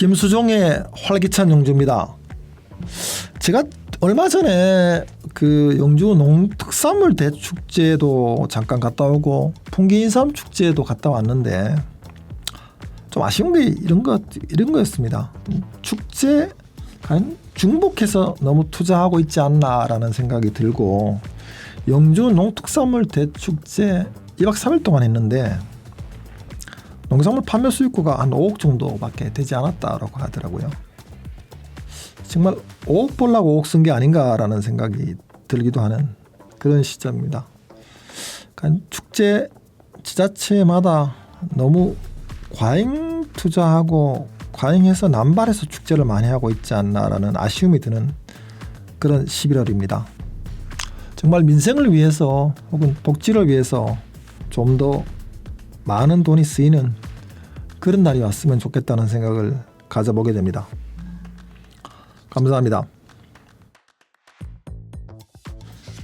김수종의 활기찬 영주입니다. 제가 얼마 전에 그 영주 농특산물 대축제도 잠깐 갔다 오고 풍기인삼 축제도 갔다 왔는데 좀 아쉬운 게 이런 거였습니다. 축제 중복해서 너무 투자하고 있지 않나라는 생각이 들고, 영주 농특산물 대축제 2박 3일 동안 했는데 농산물 판매 수입구가 한 5억 정도밖에 되지 않았다라고 하더라고요. 정말 5억 벌라고 5억 쓴 게 아닌가라는 생각이 들기도 하는 그런 시점입니다. 그러니까 축제 지자체마다 너무 과잉 투자하고 과잉해서 남발해서 축제를 많이 하고 있지 않나라는 아쉬움이 드는 그런 11월입니다. 정말 민생을 위해서 혹은 복지를 위해서 좀 더 많은 돈이 쓰이는 그런 날이 왔으면 좋겠다는 생각을 가져보게 됩니다. 감사합니다.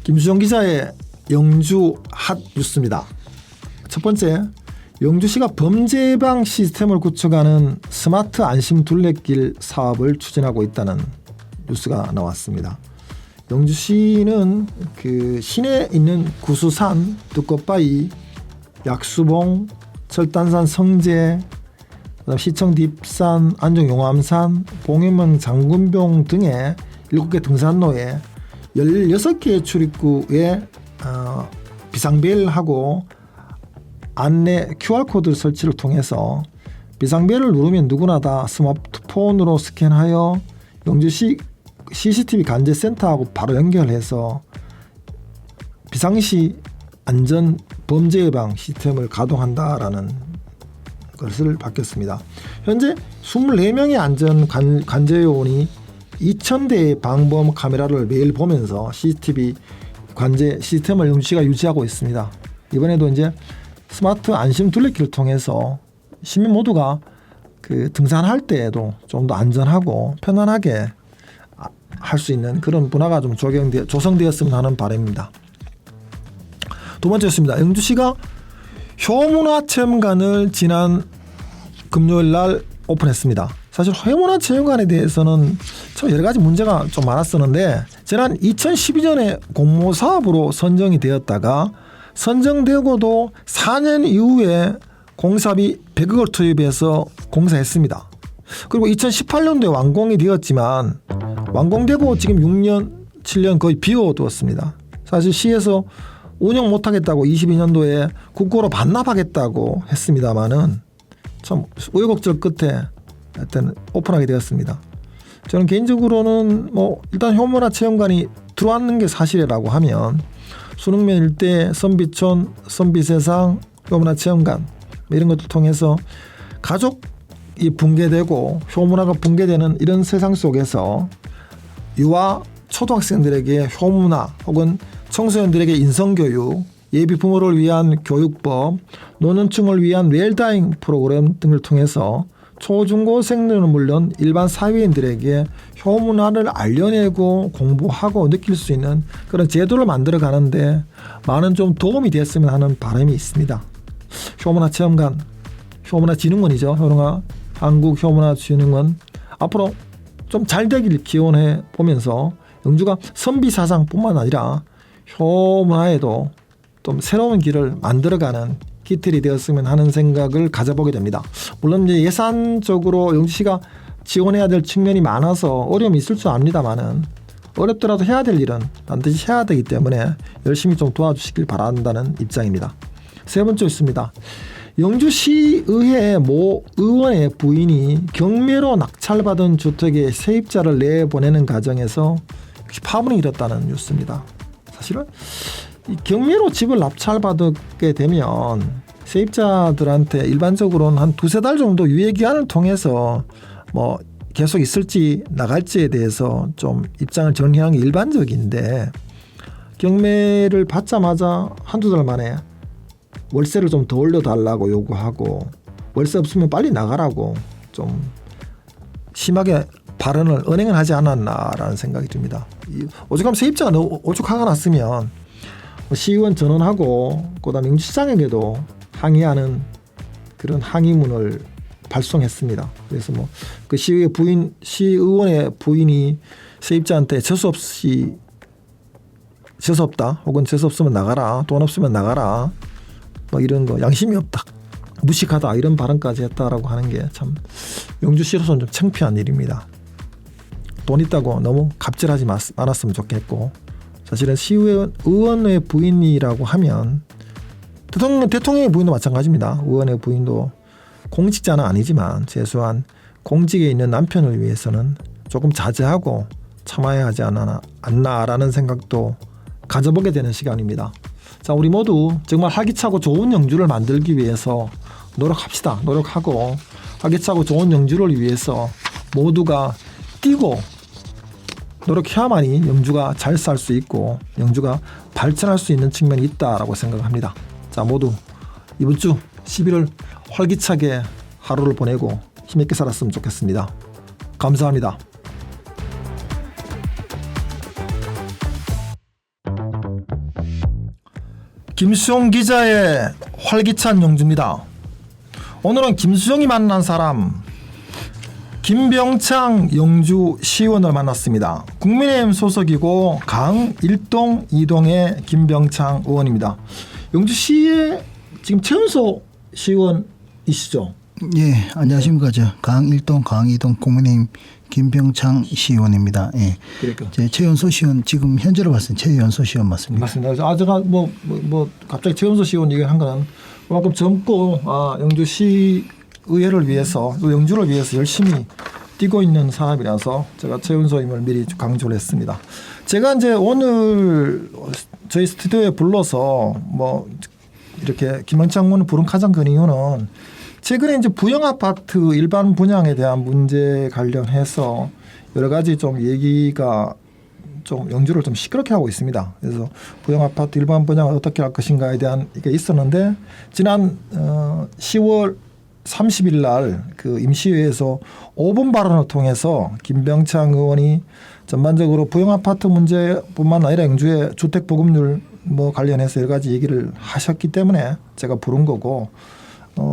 김수정 기자의 영주 핫 뉴스입니다. 첫 번째, 영주시가 범죄 예방 시스템을 구축하는 스마트 안심 둘레길 사업을 추진하고 있다는 뉴스가 나왔습니다. 영주시는 그 시내에 있는 구수산, 두꺼바위, 약수봉, 철단산 성제, 시청 뒷산, 안정 용암산, 봉해명 장군봉 등의 7개 등산로에 16개의 출입구에 비상벨하고 안내 QR코드 설치를 통해서 비상벨을 누르면 누구나 다 스마트폰으로 스캔하여 영주시 CCTV 관제센터하고 바로 연결해서 비상시 안전 범죄 예방 시스템을 가동한다라는 것을 밝혔습니다. 현재 24명의 안전 관제요원이 2,000대의 방범 카메라를 매일 보면서 CCTV 관제 시스템을 영주시가 유지하고 있습니다. 이번에도 이제 스마트 안심 둘레길을 통해서 시민 모두가 그 등산할 때에도 좀 더 안전하고 편안하게 할 수 있는 그런 문화가 좀 조성되었으면 하는 바람입니다. 두 번째였습니다. 영주시가 효문화체험관을 지난 금요일 날 오픈했습니다. 사실 효문화체험관에 대해서는 참 여러 가지 문제가 좀 많았었는데, 지난 2012년에 공모사업으로 선정이 되었다가 선정되고도 4년 이후에 공사비 100억을 투입해서 공사했습니다. 그리고 2018년도에 완공이 되었지만 완공되고 지금 6년, 7년 거의 비워두었습니다. 사실 시에서 운영 못하겠다고 22년도에 국고로 반납하겠다고 했습니다마는 참 우여곡절 끝에 하여튼 오픈하게 되었습니다. 저는 개인적으로는 일단 효문화체험관이 들어왔는 게 사실이라고 하면 수능면 일대 선비촌, 선비세상, 효문화체험관 이런 것들 통해서 가족이 붕괴되고 효문화가 붕괴되는 이런 세상 속에서 유아 초등학생들에게 효문화 혹은 청소년들에게 인성교육, 예비 부모를 위한 교육법, 노년층을 위한 웰다잉 프로그램 등을 통해서 초중고생들은 물론 일반 사회인들에게 효문화를 알려내고 공부하고 느낄 수 있는 그런 제도를 만들어 가는데 많은 좀 도움이 됐으면 하는 바람이 있습니다. 효문화체험관, 효문화진흥원이죠. 한국효문화진흥원 앞으로 좀 잘 되길 기원해 보면서 영주가 선비사상뿐만 아니라 효문화에도 좀 새로운 길을 만들어가는 기틀이 되었으면 하는 생각을 가져보게 됩니다. 물론 이제 예산적으로 영주시가 지원해야 될 측면이 많아서 어려움이 있을 줄 압니다만은 어렵더라도 해야 될 일은 반드시 해야 되기 때문에 열심히 좀 도와주시길 바란다는 입장입니다. 세 번째 있습니다. 영주시의회 모 의원의 부인이 경매로 낙찰받은 주택에 세입자를 내보내는 과정에서 파문이 일었다는 뉴스입니다. 사실은 이 경매로 집을 낙찰받게 되면 세입자들한테 일반적으로는 한 2-3달 정도 유예기한을 통해서 계속 있을지 나갈지에 대해서 좀 입장을 정리하는 게 일반적인데, 경매를 받자마자 1-2달 만에 월세를 좀 더 올려달라고 요구하고 월세 없으면 빨리 나가라고 좀 심하게 발언을 언행을 하지 않았나라는 생각이 듭니다. 오죽하면 세입자가 오죽 화가 났으면 시의원 전원하고 그다음에 영주시장에게도 항의하는 그런 항의문을 발송했습니다. 그래서 뭐 그 시의원의 부인이 세입자한테 재수 없다 혹은 재수 없으면 나가라, 돈 없으면 나가라, 뭐 이런 거, 양심이 없다, 무식하다, 이런 발언까지 했다라고 하는 게 참 영주시로서는 좀 창피한 일입니다. 돈 있다고 너무 갑질하지 않았으면 좋겠고, 사실은 시의원의 부인이라고 하면 대통령의 부인도 마찬가지입니다. 의원의 부인도 공직자는 아니지만 최소한 공직에 있는 남편을 위해서는 조금 자제하고 참아야 하지 않나라는 생각도 가져보게 되는 시간입니다. 자, 우리 모두 정말 활기차고 좋은 영주를 만들기 위해서 노력합시다. 노력하고 활기차고 좋은 영주를 위해서 모두가 뛰고 노력해야만이 영주가 잘 살 수 있고 영주가 발전할 수 있는 측면이 있다라고 생각합니다. 자, 모두 이번 주 11월 활기차게 하루를 보내고 힘있게 살았으면 좋겠습니다. 감사합니다. 김수용 기자의 활기찬 영주입니다. 오늘은 김수용이 만난 사람 김병창 영주시의원을 만났습니다. 국민의힘 소속이고 강 1동 2동의 김병창 의원입니다. 영주시의 지금 최연소 시의원이시죠? 예, 안녕하십니까. 저 강 1동 강 2동 국민의힘 김병창 시의원입니다. 예. 그러니까. 제 최연소 시의원 지금 현재로 봤을 때 최연소 시의원 맞습니다. 맞습니다. 그래서 제가 뭐 갑자기 최연소 시의원 얘기를 한 거는 그만큼 젊고 영주시 의회를 위해서 또 영주를 위해서 열심히 뛰고 있는 사람이라서 제가 최연소임을 미리 강조를 했습니다. 제가 이제 오늘 저희 스튜디오에 불러서 뭐 이렇게 김병창 의원을 부른 가장 큰 이유는 최근에 이제 부영 아파트 일반 분양에 대한 문제 관련해서 여러 가지 좀 얘기가 좀 영주를 좀 시끄럽게 하고 있습니다. 그래서 부영 아파트 일반 분양을 어떻게 할 것인가에 대한 이게 있었는데 지난 10월 30일 날 그 임시회에서 5분 발언을 통해서 김병창 의원이 전반적으로 부영 아파트 문제뿐만 아니라 영주의 주택 보급률 뭐 관련해서 여러 가지 얘기를 하셨기 때문에 제가 부른 거고,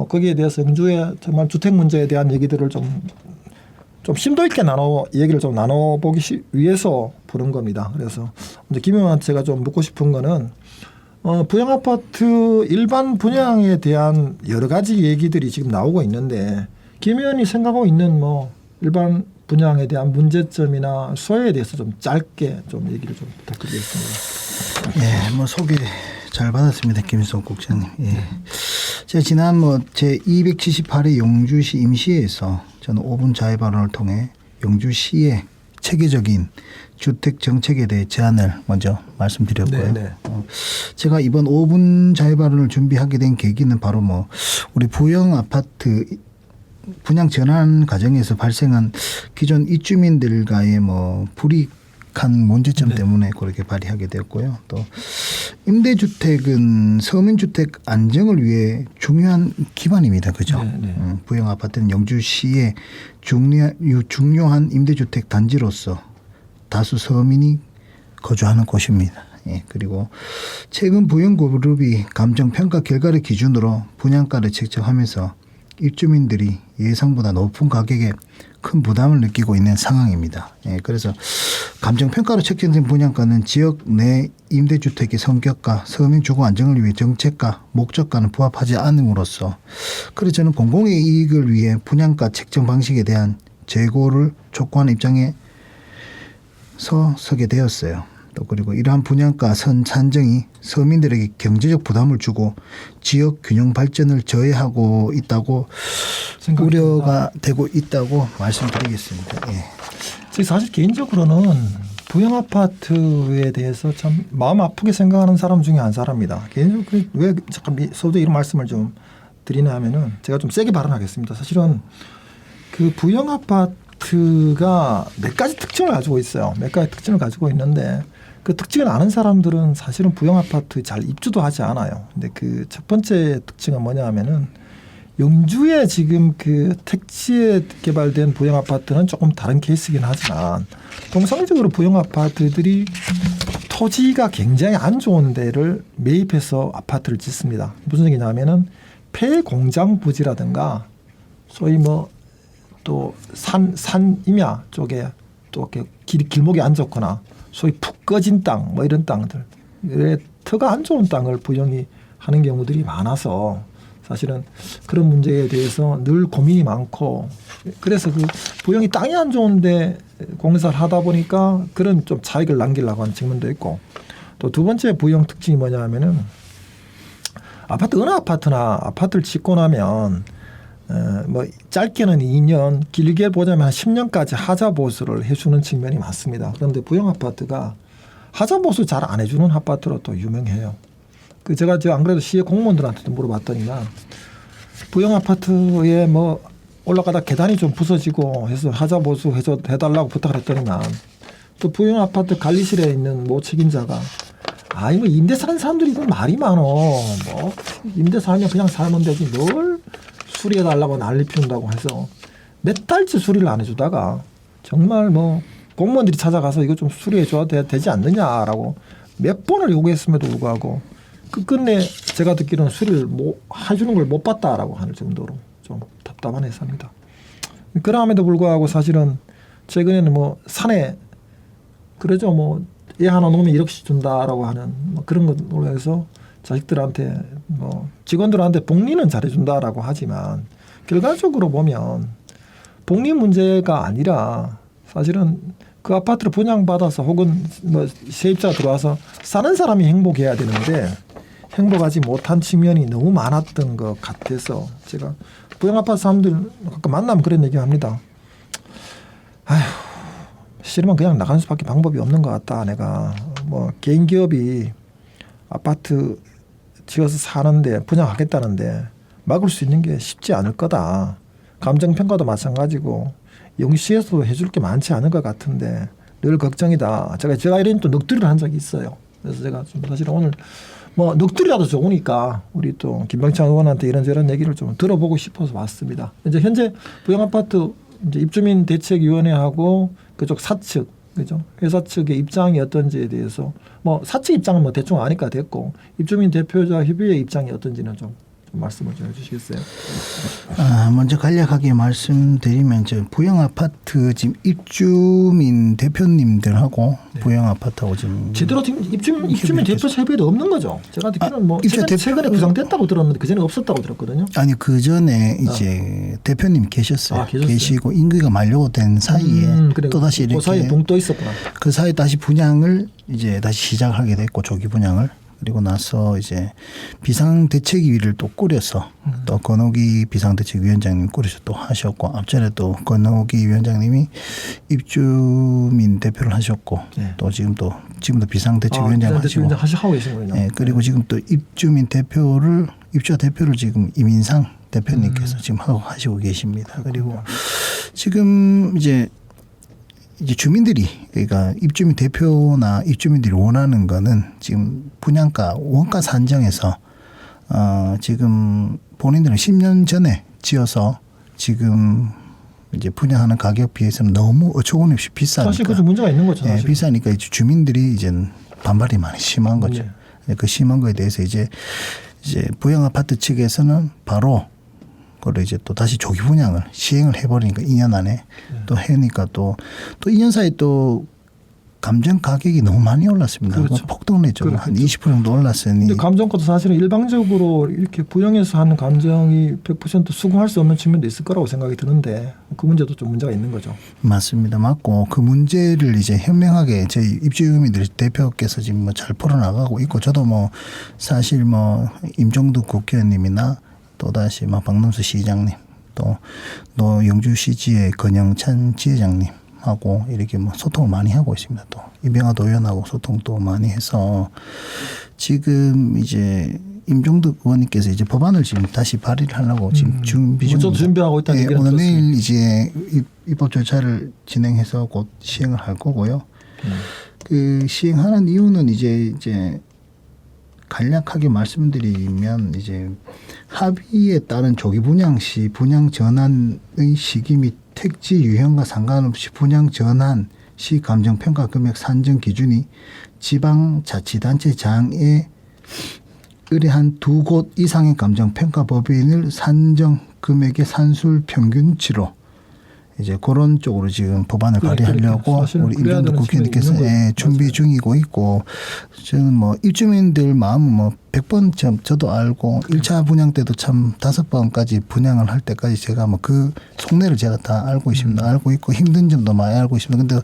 거기에 대해서 영주의 정말 주택 문제에 대한 얘기들을 좀 심도 있게 얘기를 좀 나눠보기 위해서 부른 겁니다. 그래서 이제 김 의원한테 제가 좀 묻고 싶은 거는 부영 아파트 일반 분양에 대한 여러 가지 얘기들이 지금 나오고 있는데 김 의원이 생각하고 있는 뭐 일반 분양에 대한 문제점이나 소외에 대해서 좀 짧게 좀 얘기를 좀 부탁드리겠습니다. 예, 뭐 소개 잘 받았습니다, 김수홍 국장님. 예. 제가 지난 제 278회 영주시 임시회에서 저는 5분 자유 발언을 통해 영주시의 체계적인 주택 정책에 대해 제안을 먼저 말씀드렸고요. 네네. 제가 이번 5분 자유 발언을 준비하게 된 계기는 바로 우리 부영 아파트 분양 전환 과정에서 발생한 기존 입주민들과의 불이익한 문제점 때문에 그렇게 발의하게 되었고요. 또 임대주택은 서민주택 안정을 위해 중요한 기반입니다. 그죠? 부영 아파트는 영주시의 중요한 임대주택 단지로서 다수 서민이 거주하는 곳입니다. 예, 그리고 최근 부영그룹이 감정평가 결과를 기준으로 분양가를 책정하면서 입주민들이 예상보다 높은 가격에 큰 부담을 느끼고 있는 상황입니다. 예, 그래서 감정평가로 책정된 분양가는 지역 내 임대주택의 성격과 서민 주거 안정을 위해 정책과 목적과는 부합하지 않음으로써 그래서 저는 공공의 이익을 위해 분양가 책정 방식에 대한 재고를 촉구하는 입장에 서게 되었어요. 또 그리고 이러한 분양가 산정이 서민들에게 경제적 부담을 주고 지역 균형 발전을 저해하고 있다고 우려가 되고 있다고 말씀드리겠습니다. 예. 사실 개인적으로는 부영 아파트에 대해서 참 마음 아프게 생각하는 사람 중에 한 사람입니다. 개인적으로 왜 잠깐 서두에 이런 말씀을 좀 드리냐 하면은 제가 좀 세게 발언하겠습니다. 사실은 그 부영 아파트가 몇 가지 특징을 가지고 있어요. 몇 가지 특징을 가지고 있는데 그 특징을 아는 사람들은 사실은 부영 아파트 잘 입주도 하지 않아요. 근데 그 첫 번째 특징은 뭐냐 하면은 영주에 지금 그 택지에 개발된 부영 아파트는 조금 다른 케이스긴 하지만 통상적으로 부영 아파트들이 토지가 굉장히 안 좋은 데를 매입해서 아파트를 짓습니다. 무슨 얘기냐 하면은 폐공장 부지라든가 소위 뭐 또 산 임야 쪽에 또 이렇게 길목에 안 좋거나 소위 푹 꺼진 땅 뭐 이런 땅들 터가 안 좋은 땅을 부영이 하는 경우들이 많아서 사실은 그런 문제에 대해서 늘 고민이 많고 그래서 그 부영이 땅이 안 좋은데 공사를 하다 보니까 그런 좀 차익을 남기려고 하는 측면도 있고 또 두 번째 부영 특징이 뭐냐 하면은 아파트 어느 아파트나 아파트를 짓고 나면 뭐 짧게는 2년 길게 보자면 한 10년까지 하자 보수를 해주는 측면이 많습니다. 그런데 부영 아파트가 하자 보수 잘 안 해주는 아파트로 또 유명해요. 그 제가 안 그래도 시의 공무원들한테도 물어봤더니만 부영 아파트에 뭐 올라가다 계단이 좀 부서지고 해서 하자 보수 해달라고 부탁을 했더니만 또 부영 아파트 관리실에 있는 모 책임자가 뭐 임대 사는 사람들이 이건 말이 많어. 뭐 임대 살면 그냥 살면 되지 뭘 수리해달라고 난리 피운다고 해서 몇 달째 수리를 안 해주다가 정말 뭐 공무원들이 찾아가서 이거 좀 수리해줘야 되지 않느냐라고 몇 번을 요구했음에도 불구하고 끝내 제가 듣기로는 수리를 해주는 걸 못 봤다라고 하는 정도로 좀 답답한 회사입니다. 그럼에도 불구하고 사실은 최근에는 뭐 산에 그러죠 뭐 애 하나 놓으면 1억씩 준다라고 하는 뭐 그런 것으로 해서 자식들한테 뭐 직원들한테 복리는 잘해준다라고 하지만 결과적으로 보면 복리 문제가 아니라 사실은 그 아파트를 분양받아서 혹은 뭐 세입자가 들어와서 사는 사람이 행복해야 되는데 행복하지 못한 측면이 너무 많았던 것 같아서 제가 부영 아파트 사람들 가끔 만나면 그런 얘기합니다. 아휴 싫으면 그냥 나가는 수밖에 방법이 없는 것 같다. 내가 뭐 개인 기업이 아파트 지어서 사는데 분양하겠다는데 막을 수 있는 게 쉽지 않을 거다. 감정평가도 마찬가지고 영시에서도 해줄 게 많지 않은 것 같은데 늘 걱정이다. 제가 이런 또 넋두리를 한 적이 있어요. 그래서 제가 좀 사실 오늘 뭐 넋두리라도 좋으니까 우리 또 김병창 의원한테 이런저런 얘기를 좀 들어보고 싶어서 왔습니다. 이제 현재 부영 아파트 이제 입주민 대책위원회하고 그쪽 사측 그죠 회사 측의 입장이 어떤지에 대해서 뭐 사측 입장은 뭐 대충 아니까 됐고 입주민 대표자 협의회 입장이 어떤지는 좀 말씀을 좀 해주시겠어요? 먼저 간략하게 말씀드리면 저 부영 아파트 지금 입주민 대표님들하고 네. 부영 아파트하고 지금 제대로 지금 입주민 대표 협의회도 없는 거죠. 제가 듣기로는 뭐 최근에 구성됐다고 들었는데 그 전에 없었다고 들었거든요. 아니 그 전에 이제 대표님 계셨어요. 계시고 임기가 만료된 사이에 그래. 또 다시 이렇게 그 사이에 붕 떠 있었구나. 그 사이에 다시 분양을 이제 다시 시작하게 됐고 조기 분양을. 그리고 나서 이제 비상대책위를 또 꾸려서 또 건호기 비상대책위원장님 꾸려서 또 하셨고 앞전에 또 건호기 위원장님이 입주민 대표를 하셨고 네. 또 지금도 비상대책위원장 하시고 하고 계시군요. 네, 그리고 지금 또 입주민 대표를 입주자 대표를 지금 이민상 대표님께서 지금 하시고 계십니다. 그리고 지금 이제 주민들이 그러니까 입주민 대표나 입주민들이 원하는 거는 지금 분양가 원가 산정에서 지금 본인들은 10년 전에 지어서 지금 이제 분양하는 가격 비해서는 너무 어처구니없이 비싸니까 사실 그 문제가 있는 거죠. 네, 비싸니까 이제 주민들이 이제 반발이 많이 심한 거죠. 네. 그 심한 거에 대해서 이제 부영 아파트 측에서는 바로 그걸 이제 또 다시 조기 분양을 시행을 해버리니까 2년 안에 또 해니까 또 2년 사이에 또 감정 가격이 너무 많이 올랐습니다. 그렇죠. 폭등을 했죠. 한 20% 정도 올랐으니. 근데 감정가도 사실은 일방적으로 이렇게 부영해서 하는 감정이 100% 수긍할 수 없는 측면도 있을 거라고 생각이 드는데 그 문제도 좀 문제가 있는 거죠. 맞습니다. 맞고 그 문제를 이제 현명하게 저희 입주민들 대표께서 지금 뭐 잘 풀어나가고 있고 저도 뭐 사실 뭐 임종득 국회의원님이나 또다시 막 박nom수 시장님 또 영주시지의 건영찬 지회장님하고 이렇게 뭐 소통을 많이 하고 있습니다. 또 이병하 도의원하고 소통도 많이 해서 지금 이제 임종득 의원님께서 이제 법안을 지금 다시 발의를 하려고 지금 준비 중입니다. 준비하고 있다는 얘기를 오늘 들었습니다. 내일 이제 입법 절차를 진행해서 곧 시행을 할 거고요. 그 시행하는 이유는 이제 간략하게 말씀드리면 이제 합의에 따른 조기 분양 시 분양 전환의 시기 및 택지 유형과 상관없이 분양 전환 시 감정평가 금액 산정 기준이 지방자치단체장에 의뢰한 2곳 이상의 감정평가 법인을 산정 금액의 산술 평균치로 이제 그런 쪽으로 지금 법안을 발의하려고 우리 임종도 국회의원님께서 준비 중이고 있고, 저는 뭐 입주민들 마음은 뭐 100번 저도 알고 1차 분양 때도 참 5번까지 분양을 할 때까지 제가 뭐 그 속내를 제가 다 알고 있습니다. 알고 있고 힘든 점도 많이 알고 있습니다. 근데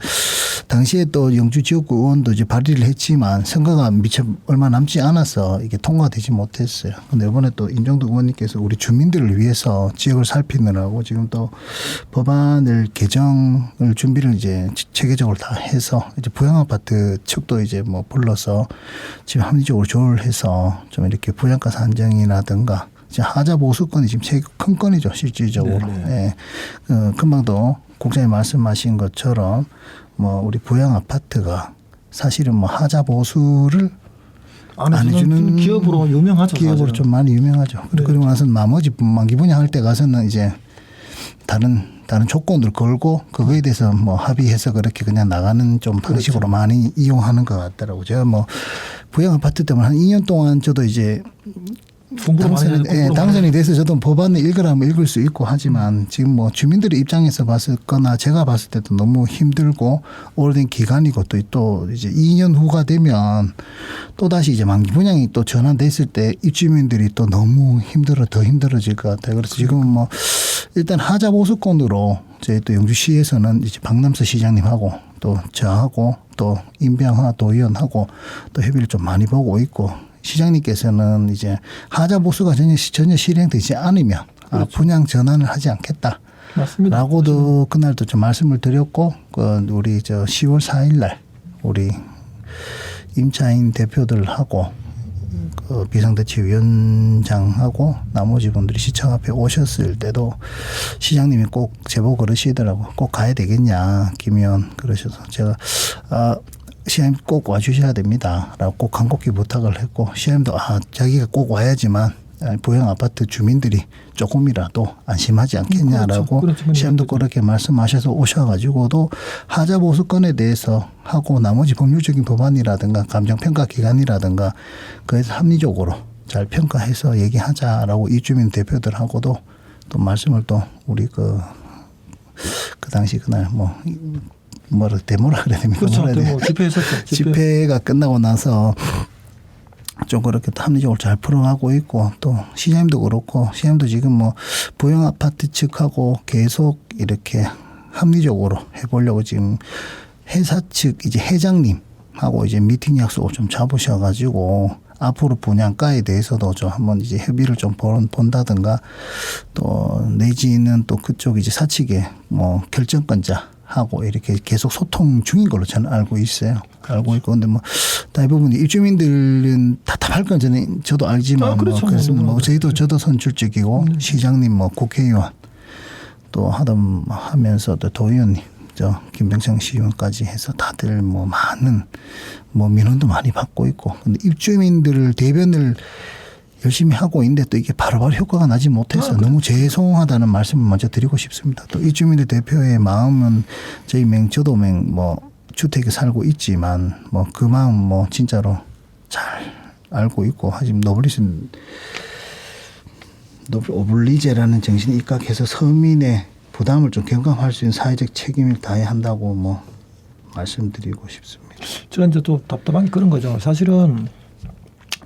당시에 또 영주 지역구 의원도 이제 발의를 했지만 선거가 미처 얼마 남지 않아서 이게 통과되지 못했어요. 근데 이번에 또 임종도 의원님께서 우리 주민들을 위해서 지역을 살피느라고 지금 또 법안을 개정을 준비를 이제 체계적으로 다 해서 이제 부양아파트 측도 이제 뭐 불러서 지금 합리적으로 조율해서 좀 이렇게 분양가 산정이라든가 이제 하자 보수건이 지금 제일 큰 건이죠, 실질적으로. 예. 금방도 국장님 말씀하신 것처럼 뭐 우리 부양 아파트가 사실은 뭐 하자 보수를 안 해주는 기업으로 유명하죠. 기업으로 사실은. 좀 많이 유명하죠. 네. 그리고 나서 나머지 만기 분양할 때 가서는 이제 다른 조건을 걸고 그거에 대해서 뭐 합의해서 그렇게 그냥 나가는 좀 방식으로 그렇죠. 많이 이용하는 것 같더라고요. 제가 뭐 부양 아파트 때문에 한 2년 동안 저도 이제 당선이 돼서 저도 법안을 읽으라면 읽을 수 있고 하지만 지금 뭐 주민들의 입장에서 봤을 거나 제가 봤을 때도 너무 힘들고 오래된 기간이고 또 이제 2년 후가 되면 또 다시 이제 만기 분양이 또 전환됐을 때 입주민들이 또 너무 더 힘들어질 것 같아요. 그래서 지금은 뭐 일단 하자 보수권으로 저희 또 영주시에서는 이제 박남서 시장님하고 또 저하고 또 임병하 도의원하고 또 협의를 좀 많이 보고 있고, 시장님께서는 이제 하자 보수가 전혀 실행되지 않으면 그렇죠. 분양 전환을 하지 않겠다. 맞습니다. 라고도 그날도 좀 말씀을 드렸고, 우리 저 10월 4일 날 우리 임차인 대표들하고 그 비상대책위원장하고 나머지 분들이 시청 앞에 오셨을 때도 시장님이 꼭 제보 그러시더라고. 꼭 가야 되겠냐, 김의원 그러셔서 제가 시장님 꼭 와주셔야 됩니다 라고 꼭 간곡히 부탁을 했고, 시장님도 자기가 꼭 와야지만 부양 아파트 주민들이 조금이라도 안심하지 않겠냐라고 시장님도 그렇게 말씀하셔서 오셔가지고도 하자 보수권에 대해서 하고 나머지 법률적인 법안이라든가 감정평가 기간이라든가 그래서 합리적으로 잘 평가해서 얘기하자라고 이주민 대표들하고도 또 말씀을 또 우리 그 당시 그날 데모라 그래야 됩니까? 그렇죠. 집회했었죠. 집회가 끝나고 나서 좀 그렇게 합리적으로 잘 풀어가고 있고, 또 시장님도 그렇고 시장님도 지금 뭐 부영 아파트 측하고 계속 이렇게 합리적으로 해보려고 지금 회사 측 이제 회장님하고 이제 미팅 약속을 좀 잡으셔가지고 앞으로 분양가에 대해서도 좀 한번 이제 협의를 좀 본다든가, 또 내지는 또 그쪽 이제 사측에 뭐 결정권자 하고 이렇게 계속 소통 중인 걸로 저는 알고 있어요. 알고 있고, 근데 뭐 대부분 입주민들은 답답할 건 저도 알지만 그렇죠. 그래서 저도 선출직이고 시장님 뭐 국회의원 또 하면서도 도의원님 김병창 시의원까지 해서 다들 뭐 많은 민원도 많이 받고 있고, 근데 입주민들 대변을 열심히 하고 있는데 또 이게 바로바로 효과가 나지 못해서 너무 죄송하다는 말씀을 먼저 드리고 싶습니다. 또 이주민들 대표의 마음은 저도 주택에 살고 있지만 그 마음 진짜로 잘 알고 있고, 하지만 노블 오블리제라는 정신에 입각해서 서민의 부담을 좀 경감할 수 있는 사회적 책임을 다해야 한다고 말씀드리고 싶습니다. 저는 이제 또 답답한 게 그런 거죠. 사실은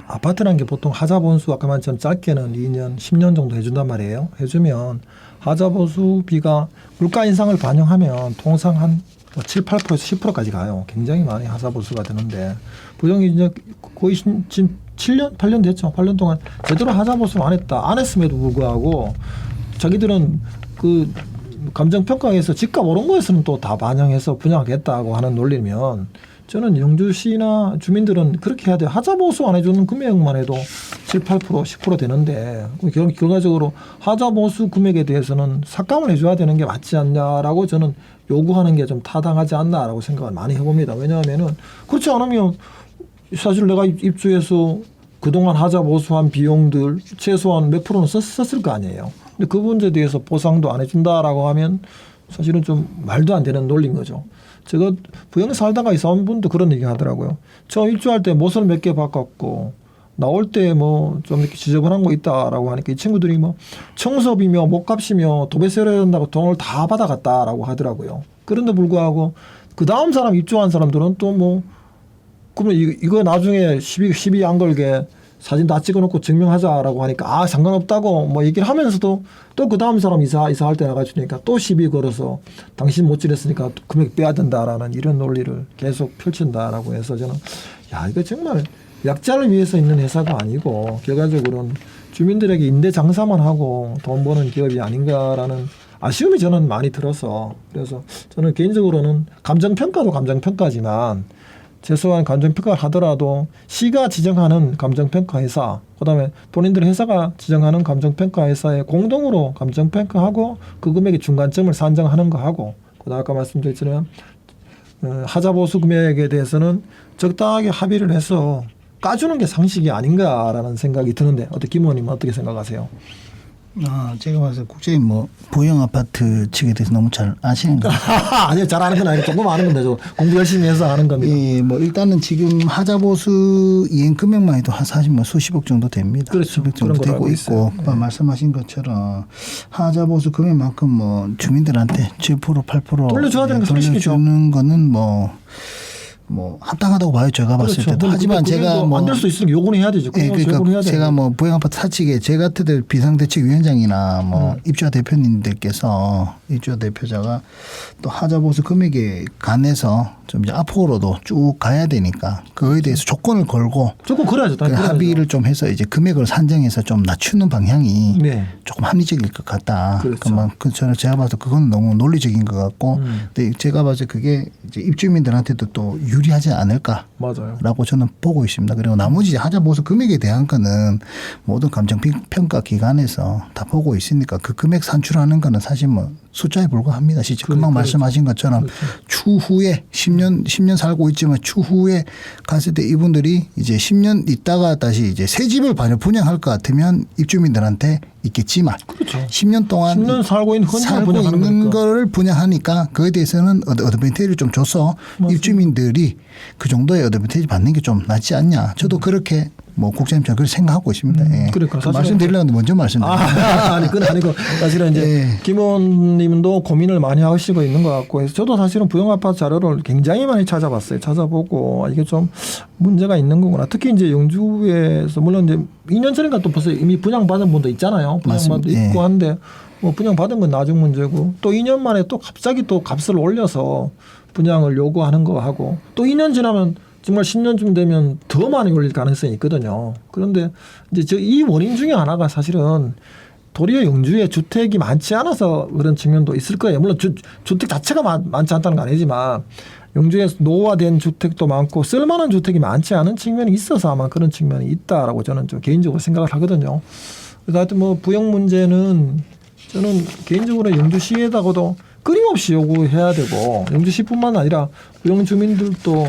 아파트라는 게 보통 하자보수 아까 말처럼 짧게는 2년, 10년 정도 해준단 말이에요. 해주면 하자보수비가 물가 인상을 반영하면 통상 한 7, 8%에서 10%까지 가요. 굉장히 많이 하자보수가 되는데 부정이 이제 거의 지금 7년, 8년 됐죠. 8년 동안 제대로 하자보수를 안 했다. 안 했음에도 불구하고 자기들은 그 감정평가에서 집값 오른 거에서는 또 다 반영해서 분양하겠다고 하는 논리면, 저는 영주시나 주민들은 그렇게 해야 돼요. 하자보수 안 해주는 금액만 해도 7, 8%, 10% 되는데 결과적으로 하자보수 금액에 대해서는 삭감을 해줘야 되는 게 맞지 않냐라고 저는 요구하는 게 좀 타당하지 않나라고 생각을 많이 해봅니다. 왜냐하면은 그렇지 않으면 사실 내가 입주해서 그동안 하자보수한 비용들 최소한 몇 프로는 썼을 거 아니에요. 근데 그 문제에 대해서 보상도 안 해준다라고 하면 사실은 좀 말도 안 되는 논리인 거죠. 제가 부영에 살다가 이사 온 분도 그런 얘기 하더라고요. 저 입주할 때 모서리 몇 개 바꿨고 나올 때 뭐 좀 이렇게 지저분한 거 있다라고 하니까 이 친구들이 뭐 청소비며 목값이며 도배세를 해야 된다고 돈을 다 받아갔다라고 하더라고요. 그런데 불구하고 그 다음 사람 입주한 사람들은 또 뭐 그러면 이거 나중에 시비 안 걸게 사진 다 찍어놓고 증명하자라고 하니까 아 상관없다고 뭐 얘기를 하면서도 또 그 다음 사람 이사할 때 나가주니까 또 시비 걸어서 당신 못 지냈으니까 금액 빼야 된다라는 이런 논리를 계속 펼친다라고 해서 저는 야 이거 정말 약자를 위해서 있는 회사가 아니고 결과적으로는 주민들에게 임대 장사만 하고 돈 버는 기업이 아닌가라는 아쉬움이 저는 많이 들어서 그래서 저는 개인적으로는 감정평가도 감정평가지만 최소한 감정평가를 하더라도 시가 지정하는 감정평가 회사 그다음에 본인들 회사가 지정하는 감정평가 회사에 공동으로 감정평가하고 그 금액의 중간점을 산정하는 거 하고 그다음 아까 말씀드렸지만 하자보수 금액에 대해서는 적당하게 합의를 해서 까주는 게 상식이 아닌가라는 생각이 드는데 어떻게 김 의원님은 어떻게 생각하세요? 제가 봐서 국장님 뭐 부영 아파트 측에 대해서 너무 잘 아시는 것 같아요. 아니요, 잘 아는 건 아니고 조금 아는 건데 저 공부 열심히 해서 아는 겁니다. 예, 뭐 일단은 지금 하자보수 이행 금액만 해도 사실 뭐 수십억 정도 됩니다. 그렇죠. 수백 정도 되고 있고 말씀하신 것처럼 하자보수 금액만큼 뭐 주민들한테 7% 8% 돌려줘야 되는 거 상식이죠. 돌려주는 거는 뭐 합당하다고 봐요. 제가 봤을 그렇죠. 때도. 하지만 제가 뭐 안 될 수 있으면 요구는 해야 되죠. 예, 그러니까 제가 뭐 부영아파트 사측에 제 같은 비상대책위원장이나 뭐 입주자 대표님들께서 입주자 대표자가 또 하자보수 금액에 관해서 좀 이제 앞으로도 쭉 가야 되니까 그거에 대해서 조건을 걸고 조금 그래야죠. 그 합의를 좀 해서 이제 금액을 산정해서 좀 낮추는 방향이 네. 조금 합리적일 것 같다. 그렇죠. 그러니까 저는 제가 봐서 그건 너무 논리적인 것 같고 근데 제가 봐서 그게 이제 입주민들한테도 또 유리하지 않을까. 맞아요. 라고 저는 보고 있습니다. 그리고 나머지 하자보수 금액에 대한 거는 모든 감정평가 기관에서 다 보고 있으니까 그 금액 산출하는 거는 사실 뭐 숫자에 불과합니다. 실제 금방 말씀하신 것처럼 추후에 10년 살고 있지만 추후에 갔을 때 이분들이 이제 10년 있다가 다시 이제 새 집을 분양할 것 같으면 입주민들한테 있겠지만 그렇죠. 10년 동안 10년 살고 있는 살고 있는 거를 분양하니까 그에 대해서는 어드밴티지를 좀 줘서 맞습니다. 입주민들이 그 정도의 어드밴티지 받는 게 좀 낫지 않냐. 저도 그렇게 뭐 국장님처럼 그렇게 생각하고 있습니다. 예. 그러니까 말씀드리려는데 먼저 말씀드립니다. 아니 그건 아니고 사실은 이제 예. 김 의원님도 고민을 많이 하시고 있는 것 같고 해서 저도 사실은 부영아파트 자료를 굉장히 많이 찾아봤어요. 찾아보고 이게 좀 문제가 있는 거구나. 특히 이제 영주에서 물론 이제 2년 전인가 또 벌써 이미 분양받은 분도 있잖아요. 분양받은 예. 있고 한데 뭐 분양받은 건 나중 문제고 또 2년 만에 또 갑자기 또 값을 올려서 분양을 요구하는 거 하고 또 2년 지나면 정말 10년쯤 되면 더 많이 올릴 가능성이 있거든요. 그런데 이제 이 원인 중에 하나가 사실은 도리어 영주에 주택이 많지 않아서 그런 측면도 있을 거예요. 물론 주택 자체가 많지 않다는 건 아니지만 영주에 노후화된 주택도 많고 쓸만한 주택이 많지 않은 측면이 있어서 아마 그런 측면이 있다라고 저는 좀 개인적으로 생각을 하거든요. 그래서 하여튼 뭐 부영 문제는 저는 개인적으로 영주시에다가도 끊임없이 요구해야 되고 영주시뿐만 아니라 부영 주민들도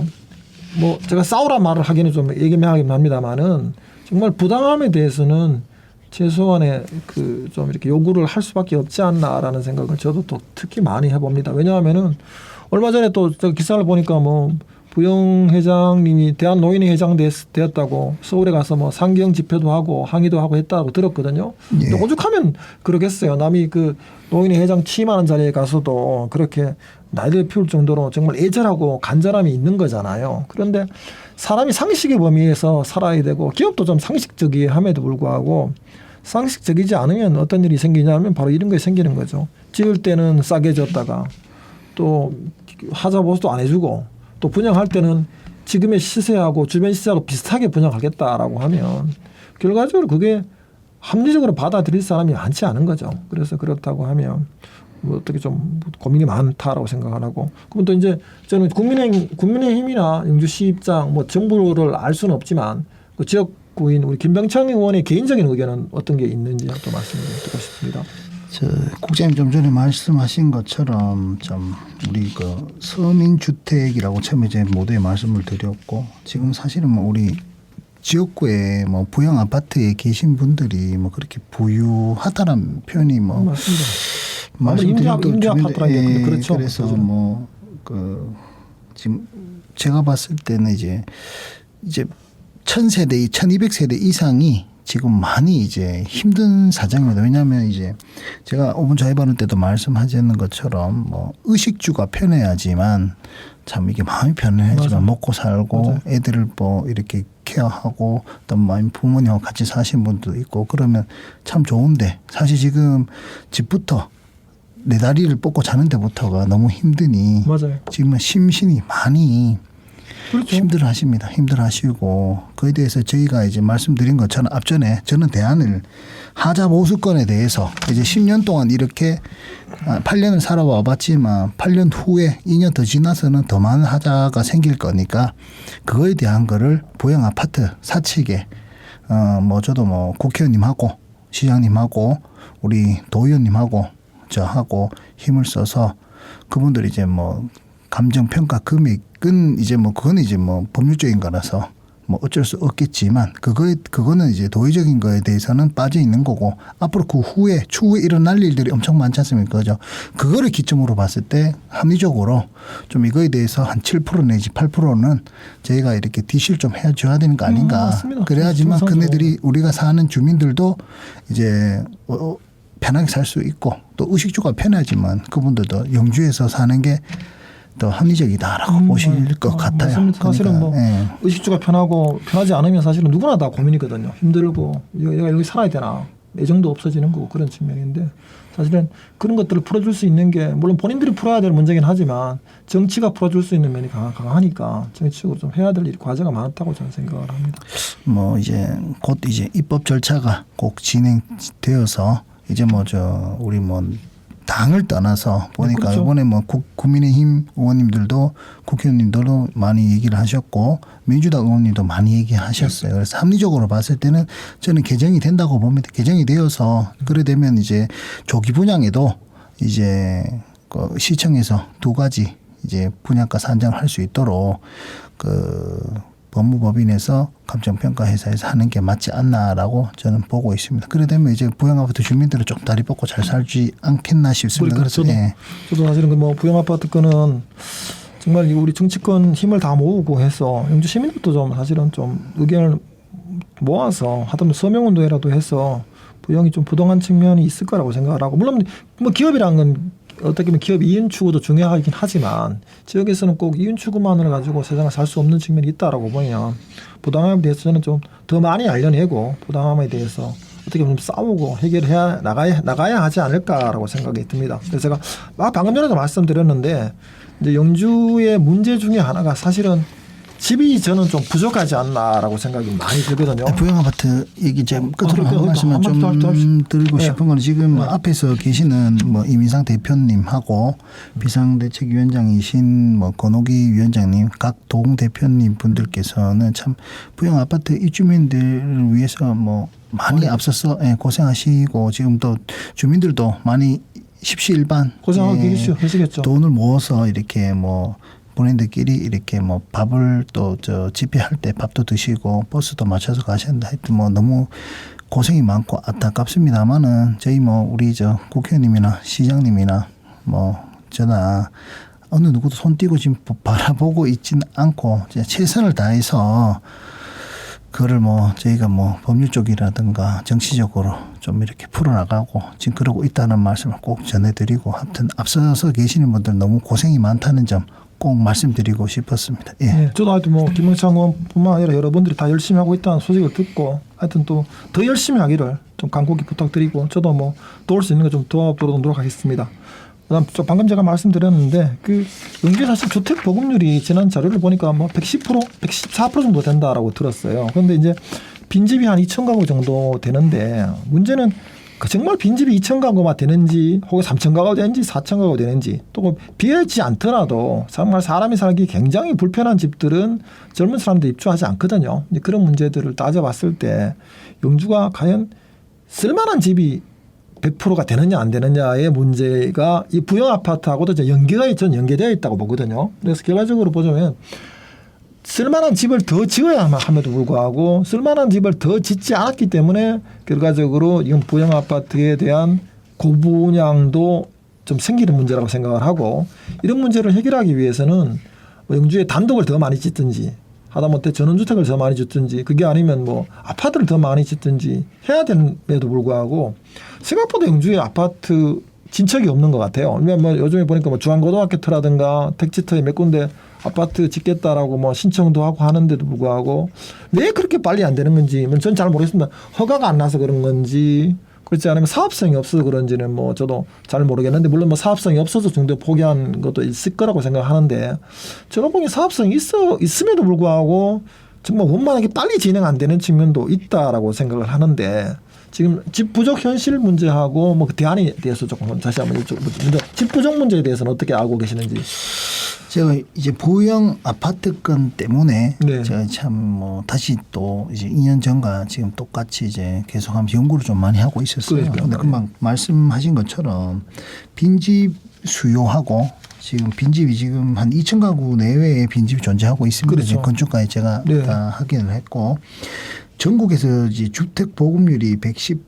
뭐 제가 싸우란 말을 하기는 좀 예기명하긴 합니다만은 정말 부당함에 대해서는 최소한의 그 좀 이렇게 요구를 할 수밖에 없지 않나라는 생각을 저도 또 특히 많이 해봅니다. 왜냐하면은 얼마 전에 또 기사를 보니까 뭐 부영 회장님이 대한노인회 회장 되었다고 서울에 가서 뭐 상경 집회도 하고 항의도 하고 했다고 들었거든요. 예. 오죽하면 그러겠어요. 남이 그 노인회 회장 취임하는 자리에 가서도 그렇게 나이를 피울 정도로 정말 애절하고 간절함이 있는 거잖아요. 그런데 사람이 상식의 범위에서 살아야 되고 기업도 좀 상식적이야 함에도 불구하고 상식적이지 않으면 어떤 일이 생기냐면 바로 이런 게 생기는 거죠. 지을 때는 싸게 졌다가 또 하자보수도 안 해주고 또 분양할 때는 지금의 시세하고 주변 시세하고 비슷하게 분양하겠다라고 하면 결과적으로 그게 합리적으로 받아들일 사람이 많지 않은 거죠. 그래서 그렇다고 하면 뭐 어떻게 좀 고민이 많다라고 생각을 하고 그럼 또 이제 저는 국민의힘이나 영주시 입장 뭐 정부를 알 수는 없지만 그 지역구인 우리 김병창 의원의 개인적인 의견은 어떤 게 있는지 또 말씀을 듣고 싶습니다. 국장님 좀 전에 말씀하신 것처럼 좀 우리 그 서민주택이라고 처음에 이제 모두에 말씀을 드렸고 지금 사실은 뭐 우리 지역구에 뭐 부영 아파트에 계신 분들이 뭐 그렇게 부유하다는 표현이 뭐 맞습니다. 말씀드린 또 임대 아파트라는 게 그렇죠. 그래서 그렇죠. 뭐 그 지금 제가 봤을 때는 이제 1000세대, 1200세대 이상이 지금 많이 이제 힘든 사정입니다. 왜냐하면 이제 제가 5분 자유발언 때도 말씀하셨는 것처럼 뭐 의식주가 편해야지만 참 이게 마음이 편해야지만 맞아. 먹고 살고 맞아요. 애들을 뭐 이렇게 케어하고 또 부모님하고 같이 사신 분도 있고 그러면 참 좋은데 사실 지금 집부터 내 다리를 뻗고 자는 데부터가 너무 힘드니 맞아요. 지금은 심신이 많이 그렇죠. 힘들어하십니다. 힘들어하시고 그에 대해서 저희가 이제 말씀드린 것처럼 앞전에 저는 대안을 하자 보수권에 대해서 이제 10년 동안 이렇게 8년을 살아와 봤지만 8년 후에 2년 더 지나서는 더 많은 하자가 생길 거니까 그거에 대한 거를 부영 아파트 사측에 뭐 저도 뭐 국회의원님하고 시장님하고 우리 도의원님하고 저하고 힘을 써서 그분들이 이제 뭐 감정평가 금액은 이제 뭐 그건 이제 뭐 법률적인 거라서 뭐 어쩔 수 없겠지만 그거는 이제 도의적인 거에 대해서는 빠져 있는 거고 앞으로 그 후에 추후에 일어날 일들이 엄청 많지 않습니까? 그죠? 그거를 기점으로 봤을 때 합리적으로 좀 이거에 대해서 한 7% 내지 8%는 저희가 이렇게 디실 좀 해줘야 되는 거 아닌가. 맞습니다. 그래야지만 정상적으로. 그네들이 우리가 사는 주민들도 이제 편하게 살 수 있고 또 의식주가 편하지만 그분들도 영주에서 사는 게 더 합리적이다라고 보실 것 같아요. 맞습니다. 사실은 뭐 예. 의식주가 편하지 않으면 사실은 누구나 다 고민이거든요. 힘들고 내가 여기 살아야 되나 애정도 없어지는 거고 그런 측면인데 사실은 그런 것들을 풀어줄 수 있는 게 물론 본인들이 풀어야 될 문제긴 하지만 정치가 풀어줄 수 있는 면이 강하니까 정치적으로 좀 해야 될 과제가 많다고 저는 생각을 합니다. 뭐 이제 곧 이제 입법 절차가 꼭 진행되어서 이제 뭐 우리 뭐 당을 떠나서 보니까 그렇죠. 이번에 뭐 국민의힘 의원님들도 국회의원님들도 많이 얘기를 하셨고 민주당 의원님도 많이 얘기하셨어요. 그래서 합리적으로 봤을 때는 저는 개정이 된다고 봅니다. 개정이 되어서 그래 되면 이제 조기 분양에도 이제 그 시청에서 2가지 이제 분양가 산정을 할 수 있도록 그 법무법인에서 감정평가회사에서 하는 게 맞지 않나라고 저는 보고 있습니다. 그래 되면 이제 부영아파트 주민들은 좀 다리 뻗고 잘 살지 않겠나 싶습니다. 그래서 저도 사실은 그 뭐 부영아파트 건은 정말 우리 정치권 힘을 다 모으고 해서 영주 시민들도 좀 사실은 좀 의견을 모아서 하다못해 서명운동이라도 해서 부영이 좀 부동한 측면이 있을 거라고 생각을 하고 물론 뭐 기업이란 건 어떻게 보면 기업 이윤 추구도 중요하긴 하지만 지역에서는 꼭 이윤 추구만을 가지고 세상을 살 수 없는 측면이 있다라고 보면 부당함에 대해서 저는 좀 더 많이 알려내고 부당함에 대해서 어떻게 보면 싸우고 해결해야 나가야 하지 않을까라고 생각이 듭니다. 그래서 제가 방금 전에도 말씀드렸는데 이제 영주의 문제 중에 하나가 사실은 집이 저는 좀 부족하지 않나라고 생각이 많이 들거든요. 부영아파트 얘기 좀 끝으로 한 말씀만 좀 드리고 싶은 건 지금 앞에서 계시는 뭐 이민상 대표님하고 비상대책위원장이신 뭐 권오기 위원장님 각 동 대표님 분들께서는 참 부영아파트 입주민들을 위해서 뭐 많이 앞서서 고생하시고 지금 또 주민들도 많이 십시일반 고생하고 계시겠죠. 돈을 모아서 이렇게 뭐 본인들끼리 이렇게 뭐 밥을 또 집회할 때 밥도 드시고 버스도 맞춰서 가셨는데 하여튼 뭐 너무 고생이 많고 안타깝습니다만은 저희 뭐 우리 국회의원님이나 시장님이나 뭐 저나 어느 누구도 손 띄고 지금 바라보고 있지는 않고 최선을 다해서 그거를 뭐 저희가 뭐 법률 쪽이라든가 정치적으로 좀 이렇게 풀어나가고 지금 그러고 있다는 말씀을 꼭 전해드리고 하여튼 앞서서 계시는 분들 너무 고생이 많다는 점 꼭 말씀드리고 싶었습니다. 예. 네, 저도 하여튼 뭐 김영창 의원뿐만 아니라 여러분들이 다 열심히 하고 있다는 소식을 듣고 하여튼 또 더 열심히 하기를 좀 간곡히 부탁드리고 저도 뭐 도울 수 있는 거 좀 도와보도록 노력하겠습니다. 그다음 방금 제가 말씀드렸는데 그 영주에 사실 주택 보급률이 지난 자료를 보니까 뭐 110%, 114% 정도 된다라고 들었어요. 그런데 이제 빈집이 한 2,000가구 정도 되는데 문제는 정말 빈집이 2,000가구만 되는지 혹은 3,000가구 되는지 4,000가구 되는지 또 비어있지 않더라도 정말 사람이 살기 굉장히 불편한 집들은 젊은 사람들이 입주하지 않거든요. 이제 그런 문제들을 따져봤을 때 영주가 과연 쓸만한 집이 100%가 되느냐 안 되느냐의 문제가 이 부영 아파트하고도 연계되어 있다고 보거든요. 그래서 결과적으로 보자면 쓸만한 집을 더 지어야 함에도 불구하고 쓸만한 집을 더 짓지 않았기 때문에 결과적으로 이건 부영 아파트에 대한 고분양도 좀 생기는 문제라고 생각을 하고 이런 문제를 해결하기 위해서는 뭐 영주에 단독을 더 많이 짓든지 하다못해 전원주택을 더 많이 짓든지 그게 아니면 뭐 아파트를 더 많이 짓든지 해야 됨에도 불구하고 생각보다 영주에 아파트 진척이 없는 것 같아요. 왜냐면 뭐 요즘에 보니까 뭐 중앙고등학교라든가 택지터에 몇 군데 아파트 짓겠다라고 뭐 신청도 하고 하는데도 불구하고 왜 그렇게 빨리 안 되는 건지 전 잘 모르겠습니다. 허가가 안 나서 그런 건지 그렇지 않으면 사업성이 없어서 그런지는 뭐 저도 잘 모르겠는데 물론 뭐 사업성이 없어서 중도 포기한 것도 있을 거라고 생각하는데 저런 보기 사업성이 있음에도 불구하고 정말 원만하게 빨리 진행 안 되는 측면도 있다라고 생각을 하는데 지금 집 부족 현실 문제하고 뭐 그 대안에 대해서 조금 다시 한번 여쭤보죠. 집 부족 문제에 대해서는 어떻게 알고 계시는지. 제가 이제 부영 아파트건 때문에 네. 제가 참 뭐 다시 또 이제 2년 전과 지금 똑같이 이제 계속하면서 연구를 좀 많이 하고 있었어요. 그런데 금방 말씀하신 것처럼 빈집 수요하고 지금 빈집이 지금 한 2천 가구 내외의 빈집이 존재하고 있습니다. 그렇죠. 건축가에 제가 네. 다 확인을 했고 전국에서 이제 주택 보급률이 110%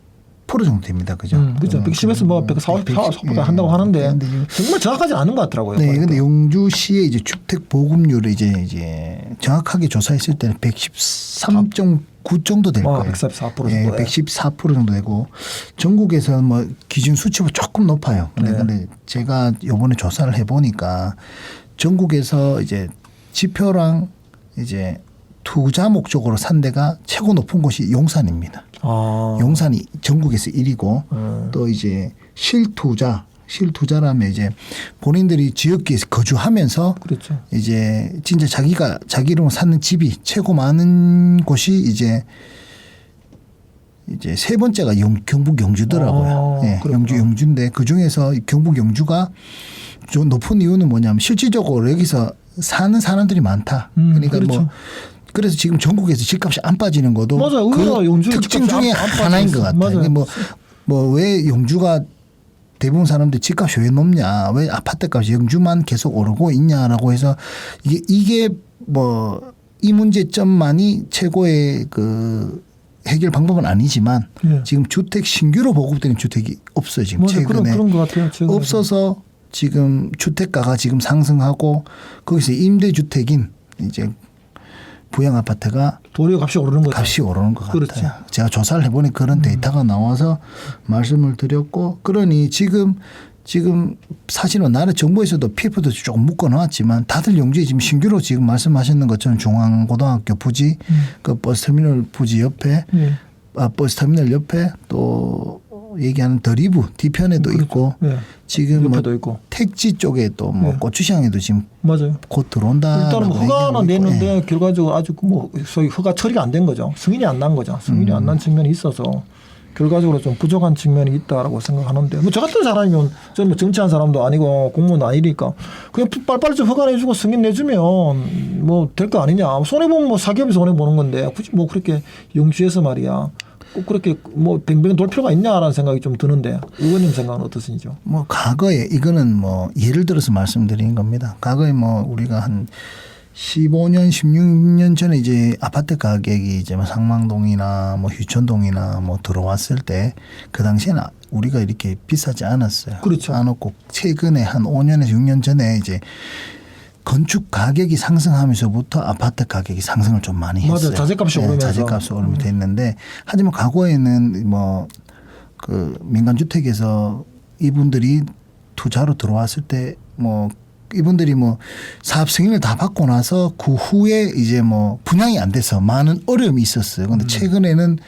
정도 됩니다. 그죠? 그렇죠. 110에서 뭐 140보다 한다고 하는데 정말 정확하지 않은 것 같더라고요. 네, 근데 영주시의 이제 주택 보급률을 이제 정확하게 조사했을 때는 113.9 정도 될 거예요. 144% 정도. 예, 114% 정도 되고 전국에서 뭐 기준 수치보다 조금 높아요. 근데 제가 이번에 조사를 해보니까 전국에서 이제 지표랑 이제 투자 목적으로 산 데가 최고 높은 곳이 용산입니다. 용산이 전국에서 1위고 또 이제 실투자라면 이제 본인들이 지역에서 거주하면서 그렇죠. 이제 진짜 자기 이름으로 사는 집이 최고 많은 곳이 이제 세 번째가 경북 영주더라고요. 예, 영주인데 그 중에서 경북 영주가 좀 높은 이유는 뭐냐면 실질적으로 여기서 사는 사람들이 많다. 그러니까 그렇죠. 뭐 그래서 지금 전국에서 집값이 안 빠지는 것도 맞아요. 그 특징 중에 하나인 것 같아요. 뭐 왜 영주가 대부분 사람들 집값이 왜 높냐, 왜 아파트값이 영주만 계속 오르고 있냐라고 해서 이게 뭐 이 문제점만이 최고의 그 해결 방법은 아니지만 지금 주택 신규로 보급되는 주택이 없어요. 지금 최근에 그런 것 같아요. 최근에. 없어서 지금 주택가가 지금 상승하고 거기서 임대주택인 이제 부양 아파트가 도리어 값이 오르는 거죠. 값이 오르는 것 같아요. 그렇죠. 제가 조사를 해보니 그런 데이터가 나와서 말씀을 드렸고 그러니 지금 사실은 나는 정부에서도 PF도 조금 묶어놨지만 다들 영주에 지금 신규로 지금 말씀하시는 것처럼 중앙고등학교 부지 그 버스터미널 부지 옆에 버스터미널 옆에 또 얘기하는 더리브 뒤편에도 그렇죠. 있고 네. 지금 뭐 있고. 택지 쪽에 또 뭐 고추시장에도 지금 맞아요. 곧 들어온다. 일단은 허가는 냈는데 결과적으로 아직 뭐 소위 허가 처리가 안 된 거죠. 승인이 안 난 거죠. 승인이 안 난 측면이 있어서 결과적으로 좀 부족한 측면이 있다라고 생각하는데 뭐 저 같은 사람이면 저는 뭐 정치한 사람도 아니고 공무원 아니니까 그냥 빨리빨리 좀 허가 내주고 승인 내주면 뭐 될 거 아니냐. 손해 보면 뭐 사기업이 손해 보는 건데 굳이 뭐 그렇게 영주에서 말이야. 꼭 그렇게 뭐 뱅뱅 돌 필요가 있냐라는 생각이 좀 드는데 의원님 생각은 어떠신지요? 뭐 과거에 이거는 뭐 예를 들어서 말씀드리는 겁니다. 과거에 뭐 우리가 한 15년, 16년 전에 이제 아파트 가격이 이제 뭐 상망동이나 뭐 휴천동이나 뭐 들어왔을 때 그 당시에는 우리가 이렇게 비싸지 않았어요. 그렇죠. 않았고 최근에 한 5년에서 6년 전에 이제 건축 가격이 상승하면서부터 아파트 가격이 상승을 좀 많이 했어요. 맞아요. 자재값이 오르면서. 자재값이 오르면 됐는데 하지만 과거에는 뭐 그 민간주택에서 이분들이 투자로 들어왔을 때 뭐 이분들이 뭐 사업 승인을 다 받고 나서 그 후에 이제 뭐 분양이 안 돼서 많은 어려움이 있었어요. 그런데 최근에는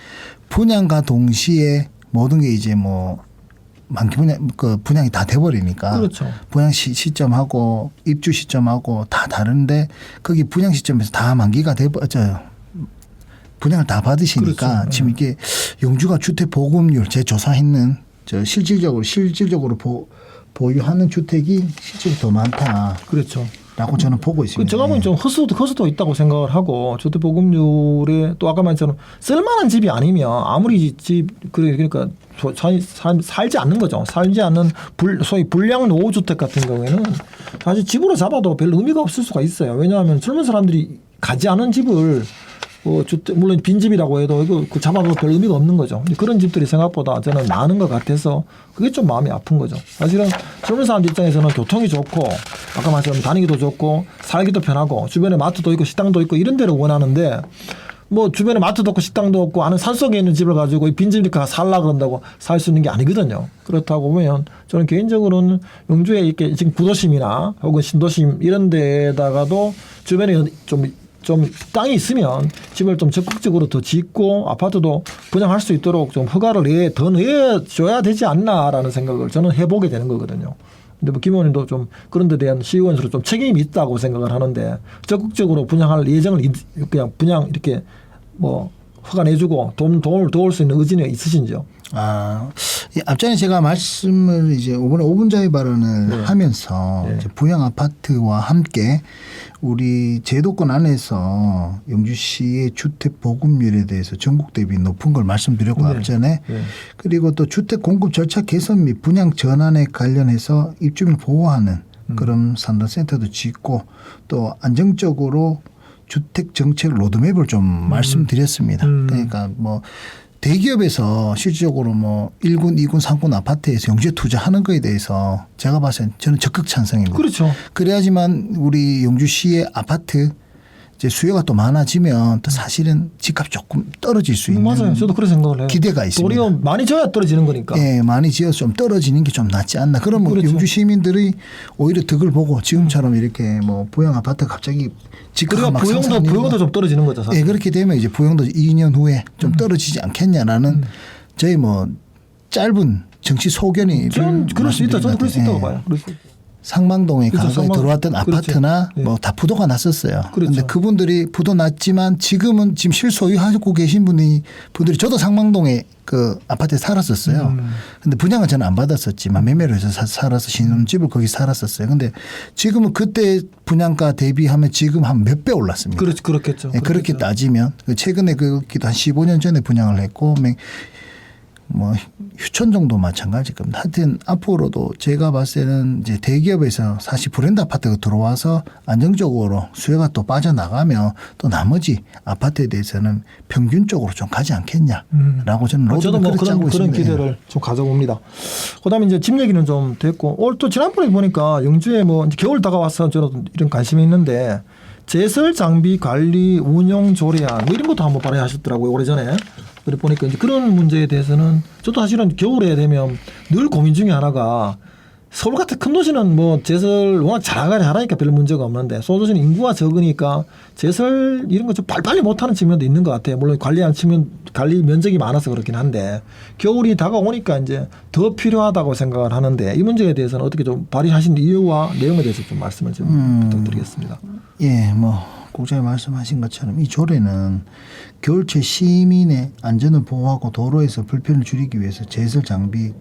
분양과 동시에 모든 게 이제 뭐 만기 분양이 다 돼버리니까 그렇죠. 분양 시점하고 입주 시점하고 다 다른데 거기 분양 시점에서 다 만기가 돼버려요. 분양을 다 받으시니까 그렇죠. 지금 이게 영주가 주택 보급률 제 조사했는 저 실질적으로 보유하는 주택이 실제로 더 많다. 그렇죠. 라고 저는 보고 있습니다. 제가 보면 좀 허수도 있다고 생각을 하고 주택보급률에 또 아까 말했처럼 쓸만한 집이 아니면 아무리 그러니까 살지 않는 거죠. 살지 않는 소위 불량 노후주택 같은 경우에는 사실 집으로 잡아도 별 의미가 없을 수가 있어요. 왜냐하면 젊은 사람들이 가지 않은 집을 주택 물론 빈집이라고 해도 이거 그 잡아도 별 의미가 없는 거죠. 그런 집들이 생각보다 저는 많은 것 같아서 그게 좀 마음이 아픈 거죠. 사실은 젊은 사람들 입장에서는 교통이 좋고 아까 말씀드린 다니기도 좋고 살기도 편하고 주변에 마트도 있고 식당도 있고 이런 데를 원하는데 뭐 주변에 마트도 없고 식당도 없고 아는 산속에 있는 집을 가지고 빈집이니까 살라 그런다고 살 수 있는 게 아니거든요. 그렇다고 보면 저는 개인적으로는 영주에 이렇게 지금 구도심이나 혹은 신도심 이런 데에다가도 주변에 좀 땅이 있으면 집을 좀 적극적으로 더 짓고 아파트도 분양할 수 있도록 좀 허가를 더 내줘야 되지 않나라는 생각을 저는 해보게 되는 거거든요. 근데 뭐 김 의원님도 좀 그런 데 대한 시의원으로 좀 책임이 있다고 생각을 하는데 적극적으로 분양할 예정을 그냥 분양 이렇게 뭐 허가 내주고 도움을 도울 수 있는 의지는 있으신지요? 앞전에 제가 말씀을 이제 이번에 5분 자유 발언을 하면서 이제 부양 아파트와 함께 우리 제도권 안에서 영주시의 주택 보급률에 대해서 전국 대비 높은 걸 말씀드렸고 앞전에 그리고 또 주택 공급 절차 개선 및 분양 전환에 관련해서 입주민을 보호하는 그런 상담센터도 짓고 또 안정적으로 주택 정책 로드맵을 좀 말씀드렸습니다. 그러니까 뭐 대기업에서 실질적으로 뭐 1군, 2군, 3군 아파트에서 영주에 투자하는 거에 대해서 제가 봤을 때 저는 적극 찬성입니다. 그렇죠. 그래야지만 우리 영주시의 아파트 이제 수요가 또 많아지면 또 사실은 집값 조금 떨어질 수 있는 맞아요. 저도 그런 생각을 해요. 기대가 있습니다. 도리어 많이 져야 떨어지는 거니까. 예, 많이 지어서 좀 떨어지는 게 좀 낫지 않나. 그러면 그렇죠. 영주 시민들이 오히려 덕을 보고 지금처럼 이렇게 뭐 부양 아파트 갑자기 집값이 막 부용도 좀 떨어지는 거죠. 사실. 예, 그렇게 되면 이제 부용도 2년 후에 좀 떨어지지 않겠냐라는 저희 뭐 짧은 정치 소견이 저는 그럴 수 있다. 저는 그럴 수 있다고 봐요. 상망동에 그렇죠. 과거에 들어왔던 아파트나 그렇지. 뭐 다 부도가 났었어요. 그렇죠. 그런데 그분들이 부도 났지만 지금은 지금 실소유하고 계신 분들이 저도 상망동에 그 아파트에 살았었어요. 근데 분양은 저는 안 받았었지만 매매로 해서 살아서 신혼집을 거기 살았었어요. 근데 지금은 그때 분양가 대비하면 지금 한 몇 배 올랐습니다. 그렇겠죠. 네, 그렇게 따지면 최근에 그기도 한 15년 전에 분양을 했고 뭐 휴촌 정도 마찬가지일 겁니다. 하여튼 앞으로도 제가 봤을 때는 이제 대기업에서 사실 브랜드 아파트가 들어와서 안정적으로 수요가 또 빠져나가면 또 나머지 아파트에 대해서는 평균적으로 좀 가지 않겠냐라고 저는 저도 뭐 그런 기대를 좀 가져봅니다. 그다음에 이제 집 얘기는 좀 됐고 오늘 또 지난번에 보니까 영주에 뭐 이제 겨울 다가와서 저는 이런 관심이 있는데 제설 장비 관리 운영 조례안 뭐 이런 것도 한번 발의하셨더라고요 오래전에. 그래 보니까 이제 그런 문제에 대해서는 저도 사실은 겨울에 되면 늘 고민 중에 하나가 서울 같은 큰 도시는 뭐 제설 워낙 잘하니까 별 문제가 없는데 소도시는 인구가 적으니까 제설 이런 거 좀 빨리 못하는 측면도 있는 것 같아요. 물론 관리 면적이 많아서 그렇긴 한데 겨울이 다가오니까 이제 더 필요하다고 생각을 하는데 이 문제에 대해서는 어떻게 좀 발의하신 이유와 내용에 대해서 좀 말씀을 좀 부탁드리겠습니다. 예, 뭐 국장님 말씀하신 것처럼 이 조례는 겨울철 시민의 안전을 보호하고 도로에서 불편을 줄이기 위해서 제설 장비를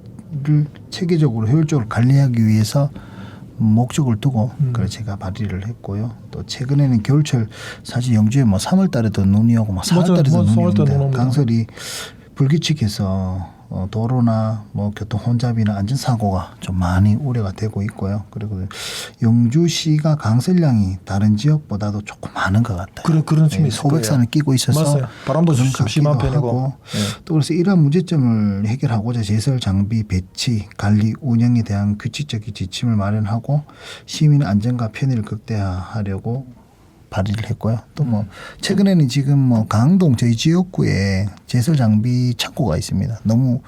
체계적으로 효율적으로 관리하기 위해서 목적을 두고 그래서 제가 발의를 했고요. 또 최근에는 겨울철 사실 영주에 뭐 3월 달에도 눈이 오고 막 4월 달에도 눈이 오는데 강설이 불규칙해서 도로나 뭐 교통 혼잡이나 안전사고가 좀 많이 우려가 되고 있고요. 그리고 영주시가 강설량이 다른 지역보다도 조금 많은 것 같아요. 그런 측면이 있을 거예요. 소백산을 끼고 있어서 맞아요. 바람도 좀 심한 편이고. 또 그래서 이러한 문제점을 해결하고자 제설 장비 배치, 관리, 운영에 대한 규칙적인 지침을 마련하고 시민의 안전과 편의를 극대화하려고 발의를 했고요. 또 뭐 최근에는 지금 뭐 강동 저희 지역구에 제설 장비 창고가 있습니다. 너무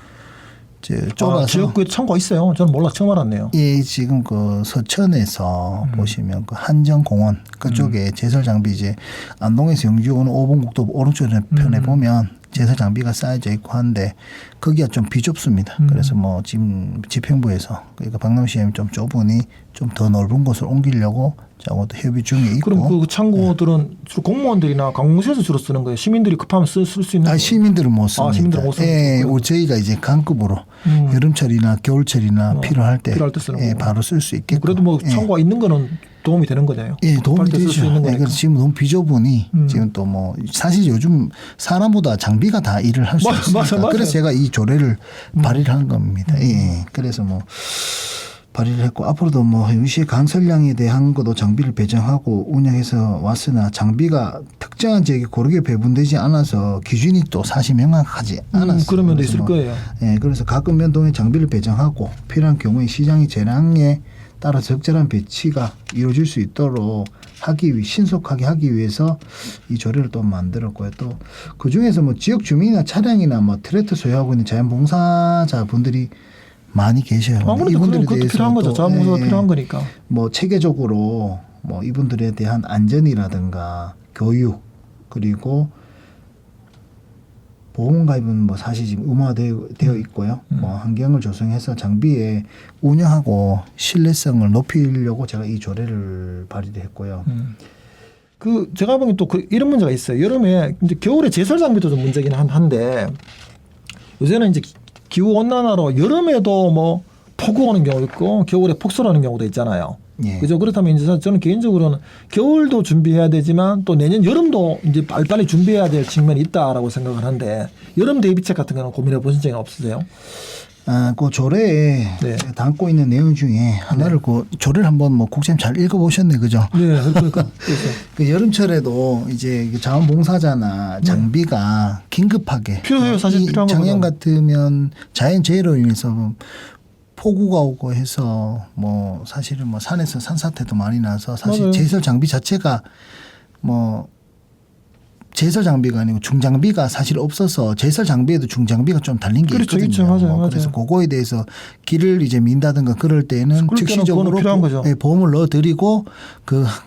좁아서 지역구에 창고가 있어요. 저는 몰라 처음 알았네요. 예, 지금 그 서천에서 보시면 그 한정공원 그쪽에 제설 장비 이제 안동에서 영주 오는 5번 국도 오른쪽 편에 보면 제설 장비가 쌓여져 있고 한데 거기가 좀 비좁습니다. 그래서 뭐 지금 집행부에서 그러니까 박남시장이 좀 좁으니 좀 더 넓은 곳을 옮기려고 저것도 협의 중에 있고. 그럼 그 창고들은 주로 공무원들이나 관공서에서 주로 쓰는 거예요. 시민들이 급하면 쓸 수 있는 거예요. 시민들은 못 씁니다. 시민들은 못 씁니다. 예, 저희가 이제 강급으로 여름철이나 겨울철이나 필요할 때 쓰는 바로 쓸 수 있겠고. 그래도 뭐 창고가 있는 거는 도움이 되는 거잖아요. 예, 도움이 되죠. 쓸수 있는 그래서 지금 너무 비좁으니 지금 또 뭐 사실 요즘 사람보다 장비가 다 일을 할 수 있으니까. 맞아요. 그래서 제가 이 조례를 발의를 한 겁니다. 예, 그래서 뭐 발의를 했고 앞으로도 뭐 유시의 강설량에 대한 것도 장비를 배정하고 운영해서 왔으나 장비가 특정한 지역에 고르게 배분되지 않아서 기준이 또 사실 명확하지 않았어요. 그런 면도 있을 뭐, 거예요. 예, 그래서 각급 면동에 장비를 배정하고 필요한 경우에 시장의 재량에 따라 적절한 배치가 이루어질 수 있도록 신속하게 하기 위해서 이 조례를 또 만들었고요. 또 그 중에서 뭐 지역 주민이나 차량이나 뭐 트랙터 소유하고 있는 자연봉사자 분들이 많이 계셔요. 아무래도 그것도 필요한 거죠. 자원봉사가 필요한 거니까. 뭐 체계적으로 뭐 이분들에 대한 안전이라든가 교육 그리고 보험 가입은 뭐 사실 지금 의무화되어 있고요. 뭐 환경을 조성해서 장비의 운영하고 신뢰성을 높이려고 제가 이 조례를 발의했고요. 그 제가 보기엔 또 이런 문제가 있어요. 여름에 이제 겨울에 제설 장비도 좀 문제긴 한데 요새는 이제 기후 온난화로 여름에도 뭐 폭우 오는 경우 있고 겨울에 폭설 오는 경우도 있잖아요. 예. 그죠? 그렇다면 이제 저는 개인적으로는 겨울도 준비해야 되지만 또 내년 여름도 이제 빨리빨리 준비해야 될 측면이 있다라고 생각을 하는데 여름 대비책 같은 거는 고민해 보신 적이 없으세요? 그 조례에 네. 담고 있는 내용 중에 하나를 그 조례를 한번 뭐 국장님 잘 읽어보셨네, 그죠? 네, 그러니까 그 여름철에도 이제 자원봉사자나 장비가 긴급하게 필요해요. 사실 필요한 작년 거거든. 같으면 자연재해로 인해서 폭우가 오고 해서 뭐 사실은 뭐 산에서 산사태도 많이 나서 사실 맞아요. 제설 장비 자체가 뭐 제설 장비가 아니고 중장비가 사실 없어서 제설 장비에도 중장비가 좀 달린 게 그렇죠, 있거든요. 있죠. 맞아요, 그래서 맞아요. 그거에 대해서 길을 이제 민다든가 그럴 때는 그럴 때는 즉시적으로 그거는 필요한 거죠. 보험을 넣어드리고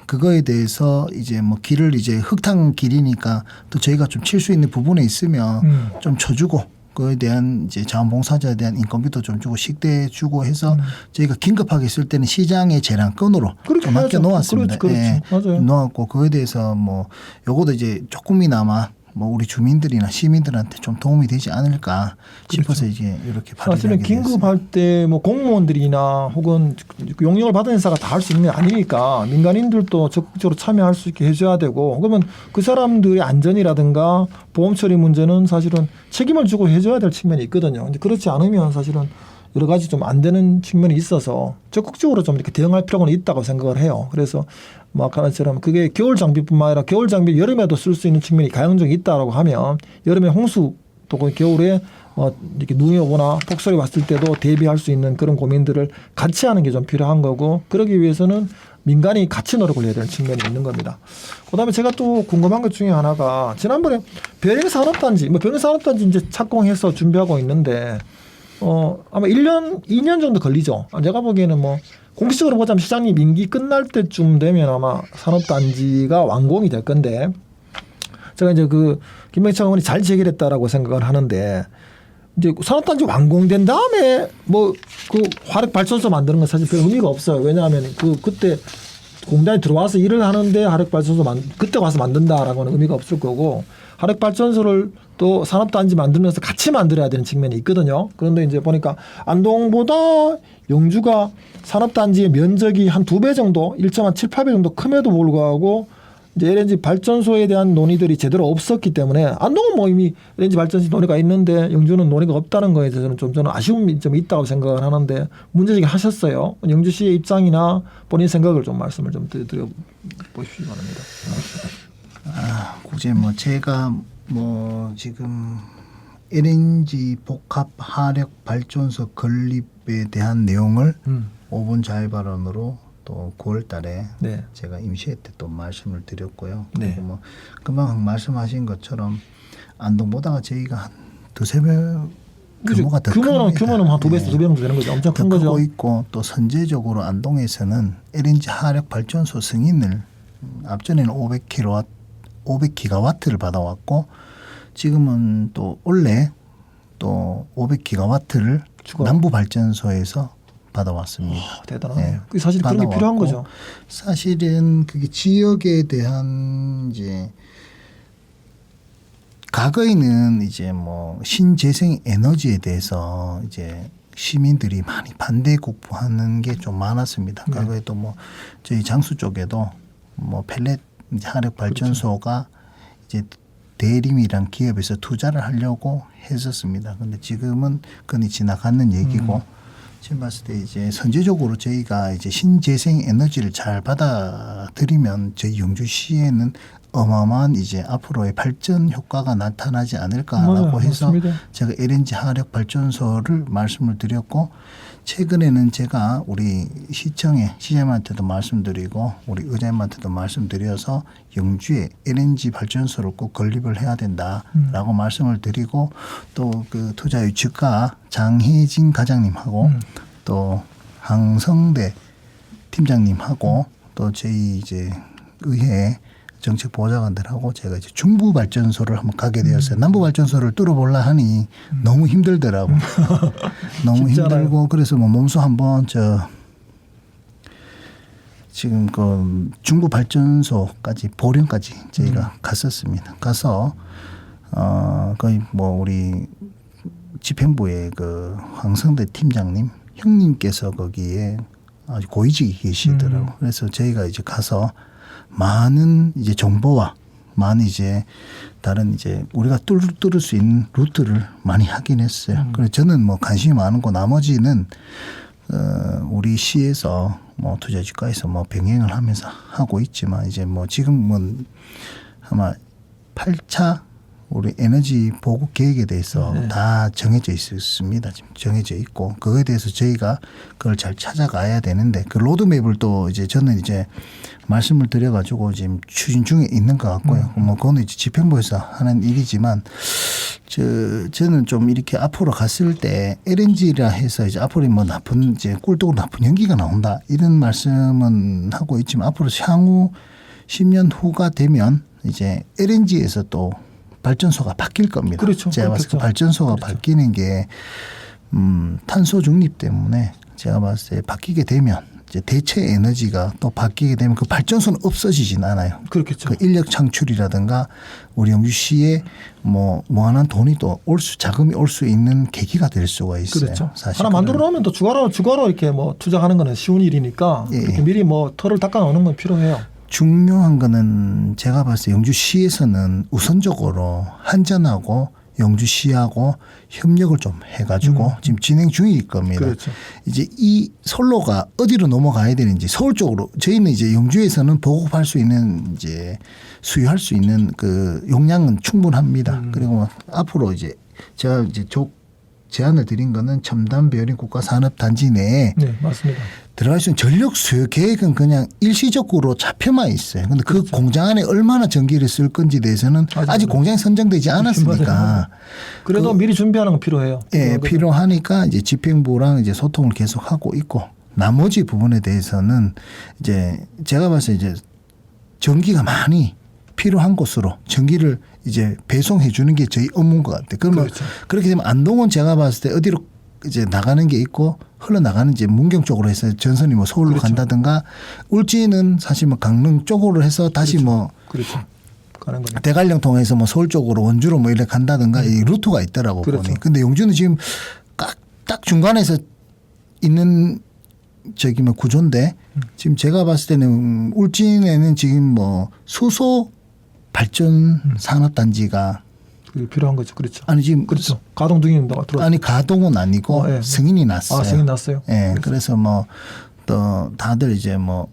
그거에 대해서 이제 뭐 길을 이제 흙탕 길이니까 또 저희가 좀 칠 수 있는 부분에 있으면 좀 쳐주고 그에 대한 이제 자원봉사자에 대한 인건비도 좀 주고 식대 주고 해서 저희가 긴급하게 쓸 때는 시장의 재량권으로 그렇게 좀 아껴 해야죠. 놓았습니다. 그렇죠. 예, 맞아요. 놓았고 그거에 대해서 뭐 요것도 이제 조금이나마 뭐 우리 주민들이나 시민들한테 좀 도움이 되지 않을까 싶어서 이제 이렇게 발의를 사실은 하게 됐습니다. 긴급할 때 뭐 공무원들이나 혹은 용역을 받은 회사가 다 할 수 있는 게 아니니까 민간인들도 적극적으로 참여할 수 있게 해줘야 되고 그러면 그 사람들의 안전이라든가 보험 처리 문제는 사실은 책임을 지고 해줘야 될 측면이 있거든요. 근데 그렇지 않으면 사실은 여러 가지 좀 안 되는 측면이 있어서 적극적으로 좀 이렇게 대응할 필요가 있다고 생각을 해요. 그래서 뭐 아까 말처럼 그게 겨울 장비뿐만 아니라 겨울 장비 여름에도 쓸 수 있는 측면이 가용적이 있다라고 하면 여름에 홍수 또 겨울에 이렇게 눈이 오거나 폭설이 왔을 때도 대비할 수 있는 그런 고민들을 같이 하는 게 좀 필요한 거고 그러기 위해서는 민간이 같이 노력을 해야 되는 측면이 있는 겁니다. 그다음에 제가 또 궁금한 것 중에 하나가 지난번에 별행산업단지 별행산업단지 이제 착공해서 준비하고 있는데 아마 1년, 2년 정도 걸리죠. 제가 보기에는 뭐 공식적으로 보자면 시장님 임기 끝날 때쯤 되면 아마 산업단지가 완공이 될 건데 제가 이제 그 김명찬 의원이 잘 제기했다라고 생각을 하는데 이제 산업단지 완공된 다음에 뭐 그 화력 발전소 만드는 건 사실 별 의미가 없어요. 왜냐하면 그때 공단에 들어와서 일을 하는데 화력 발전소 그때 와서 만든다라고는 의미가 없을 거고 화력 발전소를 또 산업단지 만들면서 같이 만들어야 되는 측면이 있거든요. 그런데 이제 보니까 안동보다 영주가 산업단지의 면적이 한 2배 정도 1.7, 8배 정도 큼에도 불구하고 이제 LNG 발전소에 대한 논의들이 제대로 없었기 때문에 안동은 뭐 이미 LNG 발전소 논의가 있는데 영주는 논의가 없다는 거에 대해서는 저는 아쉬움이 좀 있다고 생각을 하는데 문제제기 하셨어요. 영주시의 입장이나 본인 생각을 좀 말씀을 좀 드려 보시기 바랍니다. 국제 뭐 제가 뭐 지금 LNG 복합 하력 발전소 건립에 대한 내용을 5분 자유 발언으로 또 9월 달에 네. 제가 임시회 때 또 말씀을 드렸고요. 네. 그리고 뭐 금방 말씀하신 것처럼 안동보다가 저희가 한 2~3배 규모가 더 큽니다. 규모는 한 2배에서 2배 정도 되는 거죠. 엄청 큰 더 거죠. 크고 있고 또 선제적으로 안동에서는 LNG 하력 발전소 승인을 앞전에는 500기가와트를 받아왔고 지금은 또 올해 또 500기가와트를 남부 발전소에서 받아왔습니다. 대단하네요. 네. 사실 그런 게 필요한 거죠. 사실은 그게 지역에 대한 이제 과거에는 이제 뭐 신재생 에너지에 대해서 이제 시민들이 많이 반대 국부하는 게 좀 많았습니다. 네. 과거에도 뭐 저희 장수 쪽에도 뭐 펠렛 화력 발전소가 이제 대림이란 기업에서 투자를 하려고 했었습니다. 그런데 지금은 그건 지나가는 얘기고 제가 봤을 때 이제 선제적으로 저희가 이제 신재생 에너지를 잘 받아들이면 저희 영주시에는 어마어마한 이제 앞으로의 발전 효과가 나타나지 않을까라고 맞아요. 해서 맞습니다. 제가 LNG 화력 발전소를 말씀을 드렸고 최근에는 제가 우리 시장님한테도 말씀드리고 우리 의장님한테도 말씀드려서 영주에 LNG 발전소를 꼭 건립을 해야 된다라고 말씀을 드리고 또 그 투자의 주가 장혜진 과장님하고 또 항성대 팀장님하고 또 저희 이제 의회 정책 보좌관들하고 제가 이제 중부 발전소를 한번 가게 되었어요. 남부 발전소를 뚫어보려 하니 너무 힘들더라고. 너무 힘들고 그래서 뭐 몸소 한번 지금 그 중부 발전소까지 보령까지 저희가 갔었습니다. 가서 거의 뭐 우리 집행부의 그 황성대 팀장님 형님께서 거기에 아주 고위직이 계시더라고. 그래서 저희가 이제 가서 많은 이제 정보와 많은 이제 다른 이제 우리가 뚫을 수 있는 루트를 많이 하긴 했어요. 그래서 저는 뭐 관심이 많은 거 나머지는 우리 시에서 뭐 투자주가에서 뭐 병행을 하면서 하고 있지만 이제 뭐 지금은 아마 8차 우리 에너지 보급 계획에 대해서 다 정해져 있습니다. 지금 정해져 있고 그거에 대해서 저희가 그걸 잘 찾아가야 되는데 그 로드맵을 또 이제 저는 이제 말씀을 드려가지고 지금 추진 중에 있는 것 같고요. 뭐 그거는 이제 집행부에서 하는 일이지만 저는 좀 이렇게 앞으로 갔을 때 LNG라 해서 이제 앞으로 뭐 나쁜 이제 꿀떡으로 나쁜 연기가 나온다 이런 말씀은 하고 있지만 앞으로 향후 10년 후가 되면 이제 LNG에서 또 발전소가 바뀔 겁니다. 그렇죠. 제가 봤을 때 그렇겠죠. 발전소가 그렇죠. 바뀌는 게 탄소 중립 때문에 제가 봤을 때 바뀌게 되면 이제 대체 에너지가 또 바뀌게 되면 그 발전소는 없어지진 않아요. 그렇겠죠. 그 인력 창출이라든가 우리 영주시에 뭐 무한한 돈이 또 자금이 올 수 있는 계기가 될 수가 있어요. 그렇죠. 사실 하나 만들어 놓으면 또 추가로 이렇게 뭐 투자하는 거는 쉬운 일이니까 예. 이렇게 미리 뭐 털을 닦아 놓는 건 필요해요. 중요한 거는 제가 봤을 때 영주시에서는 우선적으로 한전하고 영주시하고 협력을 좀 해가지고 지금 진행 중일 겁니다. 그렇죠. 이제 이 선로가 어디로 넘어가야 되는지 서울 쪽으로 저희는 이제 영주에서는 보급할 수 있는 이제 수유할 수 있는 그 용량은 충분합니다. 그리고 앞으로 이제 제가 이제 제안을 드린 거는 첨단 베어링 국가산업단지 내에 네, 맞습니다. 들어갈 수 있는 전력 수요 계획은 그냥 일시적으로 잡혀만 있어요. 그런데 그 공장 안에 얼마나 전기를 쓸 건지에 대해서는 아직 공장이 선정되지 않았으니까. 맞아요. 그래도 미리 준비하는 건 필요해요. 예, 필요하니까 이제 집행부랑 이제 소통을 계속 하고 있고 나머지 부분에 대해서는 이제 제가 봤을 때 이제 전기가 많이 필요한 곳으로 전기를 이제 배송해 주는 게 저희 업무인 것 같아요. 그러면 그렇죠. 그렇게 되면 안동은 제가 봤을 때 어디로 이제 나가는 게 있고 흘러나가는 이제 문경 쪽으로 해서 전선이 뭐 서울로 그렇죠. 간다든가 울진은 사실 뭐 강릉 쪽으로 해서 다시 그렇죠. 뭐 그렇죠. 가는 거죠. 대관령 통해서 뭐 서울 쪽으로 원주로 뭐 이렇게 간다든가 이 루트가 있더라고 그렇죠. 보니. 근데 용주는 지금 딱 중간에서 있는 저기 뭐 구조인데 지금 제가 봤을 때는 울진에는 지금 뭐 수소 발전 산업단지가 그게 필요한 거죠. 그렇죠. 아니 지금 그렇죠. 가동 중입니다. 들어왔어요. 아니 가동은 아니고 예. 승인이 났어요. 승인 났어요. 예. 그래서 뭐 또 다들 이제 뭐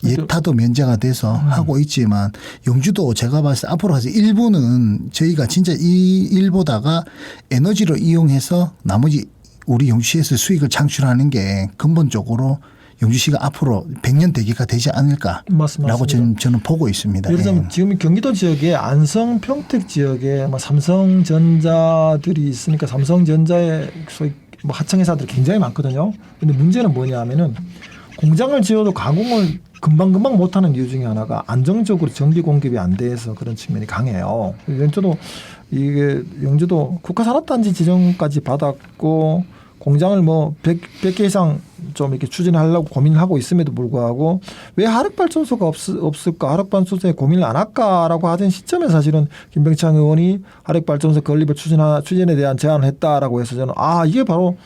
예타도 면제가 돼서 하고 있지만 영주도 제가 봤을 때 앞으로 가서 일부는 저희가 진짜 이 일보다가 에너지로 이용해서 나머지 우리 영주시에서 수익을 창출하는 게 근본적으로 영주시가 앞으로 100년 대계가 되지 않을까라고 맞습니다. 저는 보고 있습니다. 예를 들면 예. 지금 경기도 지역에 안성, 평택 지역에 뭐 삼성전자들이 있으니까 삼성전자의 소위 뭐 하청회사들이 굉장히 많거든요. 근데 문제는 뭐냐면은 공장을 지어도 가공을 금방금방 못하는 이유 중에 하나가 안정적으로 전기 공급이 안 돼서 그런 측면이 강해요. 영주도 국가산업단지 지정까지 받았고 공장을 뭐 100개 이상 좀 이렇게 추진하려고 고민을 하고 있음에도 불구하고 왜 하력발전소가 없을까? 하력발전소에 고민을 안 할까라고 하던 시점에 사실은 김병창 의원이 하력발전소 건립을 추진에 대한 제안을 했다라고 해서 저는 이게 바로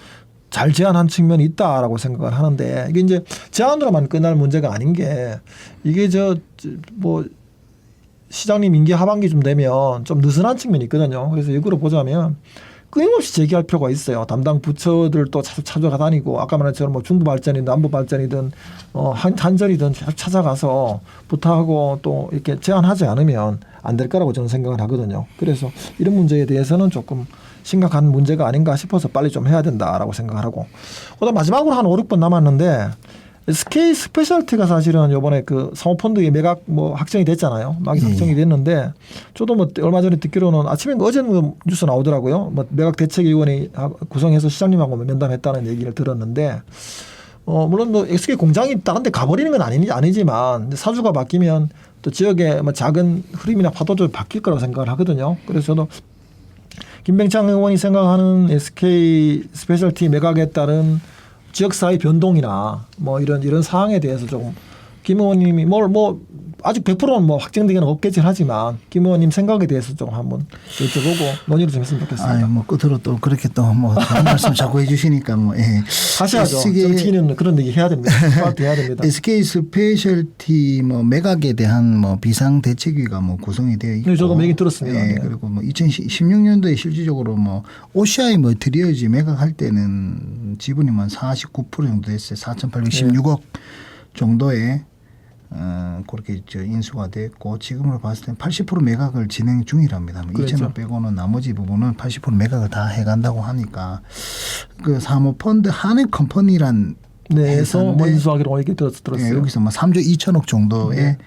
잘 제안한 측면이 있다라고 생각을 하는데 이게 이제 제안으로만 끝날 문제가 아닌 게 이게 뭐 시장님 임기 하반기쯤 되면 좀 느슨한 측면이 있거든요. 그래서 역으로 보자면 끊임없이 제기할 필요가 있어요. 담당 부처들도 찾아다니고 아까 말한 것처럼 뭐 중부 발전이든 남부 발전이든 한전이든 찾아가서 부탁하고 또 이렇게 제안하지 않으면 안 될 거라고 저는 생각을 하거든요. 그래서 이런 문제에 대해서는 조금 심각한 문제가 아닌가 싶어서 빨리 좀 해야 된다라고 생각을 하고, 그다음 마지막으로 한 5, 6번 남았는데 SK 스페셜티가 사실은 이번에 그 사모펀드의 매각 뭐 확정이 됐잖아요. 막이 확정이 됐는데 저도 뭐 얼마 전에 듣기로는 아침에 어제 뉴스 나오더라고요. 뭐 매각 대책위원회 구성해서 시장님하고 면담했다는 얘기를 들었는데 물론 뭐 SK 공장이 다른 데 가버리는 건 아니지만 사주가 바뀌면 또 지역의 뭐 작은 흐름이나 파도도 바뀔 거라고 생각을 하거든요. 그래서 저도 김병창 의원이 생각하는 SK 스페셜티 매각에 따른 지역사회 변동이나 뭐 이런 사항에 대해서 조금 김 의원님이 뭐 아직 100%는 뭐 확정되기는 없겠긴 하지만 김 의원님 생각에 대해서 좀 한번 여쭤보고 논의를 좀 했으면 좋겠습니다. 뭐 끝으로 또 그렇게 또 뭐 그런 말씀 자꾸 해주시니까 뭐 예. 다시 하죠. 정치인은 그런 얘기 해야 됩니다. 해야 됩니다. SK 스페셜티 뭐 매각에 대한 뭐 비상 대책위가 뭐 구성이 되어 있고, 네, 저도 얘기 들었습니다. 예, 네. 그리고 뭐 2016년도에 실질적으로 뭐 OCI 뭐 드리어지 매각할 때는 지분이 한 49% 정도 됐어요. 4,816억 정도의 그렇게 인수가 됐고, 지금으로 봤을 때는 80% 매각을 진행 중이랍니다. 그렇죠. 2천억 빼고는 나머지 부분은 80% 매각을 다 해간다고 하니까 그 사모펀드 한해컴퍼니란 내에서 뭐 인수하기로 얘기 들었어요. 예, 여기서 뭐 3조 2천억 정도의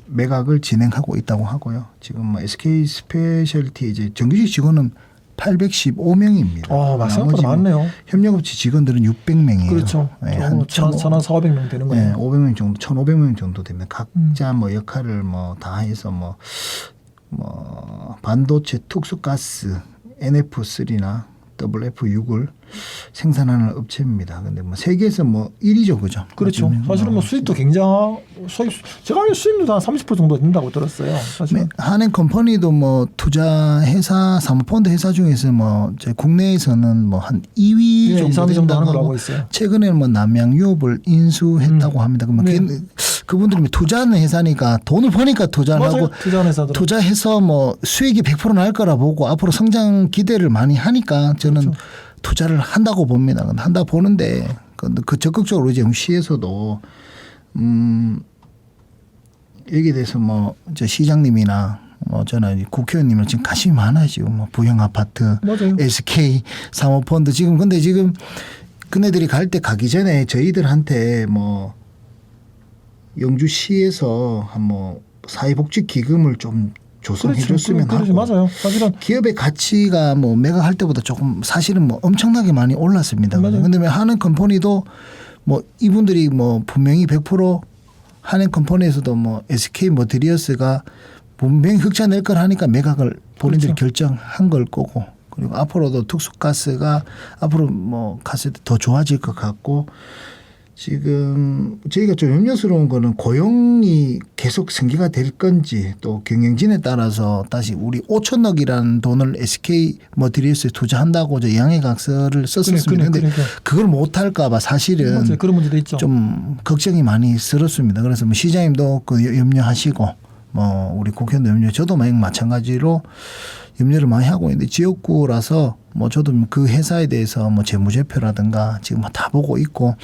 매각을 진행하고 있다고 하고요. 지금 뭐 SK 스페셜티 이제 정규직 직원은 815명입니다. 생각보다 많네요. 협력업체 직원들은 600명이에요. 그렇죠. 한 1,400명 되는 거예요. 네, 500명 정도, 1,500명 정도 되면 각자 뭐 역할을 뭐 다 해서 뭐 반도체 특수가스 NF3나 WF6을 생산하는 업체입니다. 근데 뭐 세계에서 뭐 1위죠, 그죠? 그렇죠. 사실은 뭐 수입도 굉장히 제가 알기로 수입도 한 30% 정도 된다고 들었어요. 사실은. 한해컴퍼니도 뭐 투자 회사, 사모펀드 회사 중에서 뭐 국내에서는 뭐 한 2위 정도 된다고 하는 걸로 알고 있어요. 최근에는 뭐 남양유업을 인수했다고 합니다. 그러면 그분들이 투자하는 회사니까 돈을 버니까 투자를 하고 투자해서 뭐 수익이 100% 날 거라 보고 앞으로 성장 기대를 많이 하니까 저는 그렇죠. 투자를 한다고 봅니다. 한다 보는데 그 적극적으로 이제 시에서도 여기에 대해서 뭐 저 시장님이나 뭐 저는 국회의원님은 지금 관심이 많아요. 지금 뭐 부영 아파트, 맞아요. SK 사모펀드 지금 근데 지금 그네들이 갈 때 가기 전에 저희들한테 뭐 영주시에서 한 뭐 사회복지 기금을 좀 조성해 줬으면 하고. 맞아요. 사실은 기업의 가치가 뭐 매각할 때보다 조금 사실은 뭐 엄청나게 많이 올랐습니다. 그런데 한해컴퍼니도 뭐 이분들이 뭐 분명히 100% 한해컴퍼니에서도 뭐 SK 모터리어스가 분명히 흑자 낼 걸 하니까 매각을 본인들이 결정한 걸 거고, 그리고 앞으로도 특수가스가 앞으로 뭐 갔을 때 더 좋아질 것 같고, 지금 저희가 좀 염려스러운 거는 고용이 계속 승계가 될 건지, 또 경영진에 따라서 다시 우리 5천억이라는 돈을 SK 모터리어스에 투자한다고 저 양해각서를 썼었습니다. 그런데 그걸 못할까 봐 사실은 맞아요. 그런 문제도 있죠. 좀 걱정이 많이 스럽습니다. 그래서 뭐 시장님도 그 염려하시고 뭐 우리 국회의원도 염려, 저도 마찬가지로 염려를 많이 하고 있는데, 지역구라서 뭐 저도 그 회사에 대해서 뭐 재무제표라든가 지금 다 보고 있고,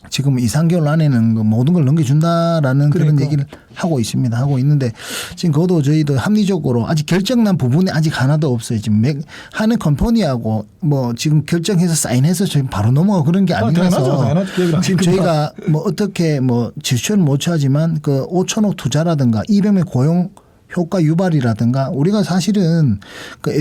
지금 2~3개월 안에는 그 모든 걸 넘겨준다라는 그런 얘기를 하고 있습니다. 하고 있는데 지금 그것도 저희도 합리적으로 아직 결정난 부분이 아직 하나도 없어요. 지금 한해컴퍼니하고 뭐 지금 결정해서 사인해서 지금 바로 넘어가 그런 게 아니라서 지금 저희가 뭐 어떻게 뭐 지출은 못 취하지만 그 5천억 투자라든가 200명 고용 효과 유발이라든가, 우리가 사실은 그